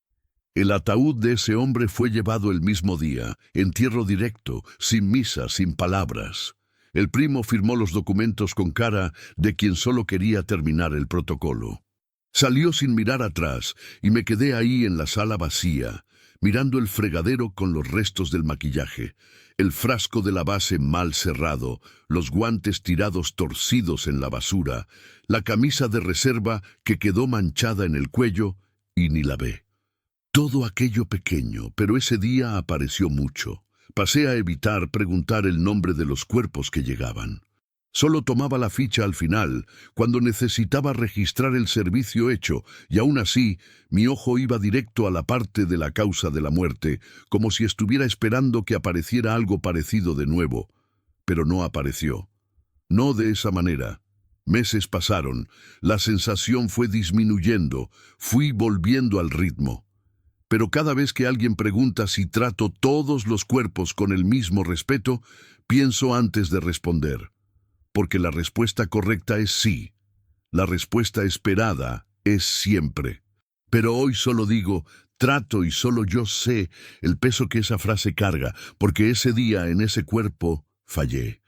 El ataúd de ese hombre fue llevado el mismo día, entierro directo, sin misa, sin palabras. El primo firmó los documentos con cara de quien solo quería terminar el protocolo. Salió sin mirar atrás y me quedé ahí en la sala vacía, mirando el fregadero con los restos del maquillaje, el frasco de la base mal cerrado, los guantes tirados torcidos en la basura, la camisa de reserva que quedó manchada en el cuello y ni la ve. Todo aquello pequeño, pero ese día apareció mucho. Pasé a evitar preguntar el nombre de los cuerpos que llegaban. Solo tomaba la ficha al final, cuando necesitaba registrar el servicio hecho, y aún así, mi ojo iba directo a la parte de la causa de la muerte, como si estuviera esperando que apareciera algo parecido de nuevo. Pero no apareció. No de esa manera. Meses pasaron, la sensación fue disminuyendo, fui volviendo al ritmo. Pero cada vez que alguien pregunta si trato todos los cuerpos con el mismo respeto, pienso antes de responder. Porque la respuesta correcta es sí. La respuesta esperada es siempre. Pero hoy solo digo, trato, y solo yo sé el peso que esa frase carga, porque ese día en ese cuerpo fallé.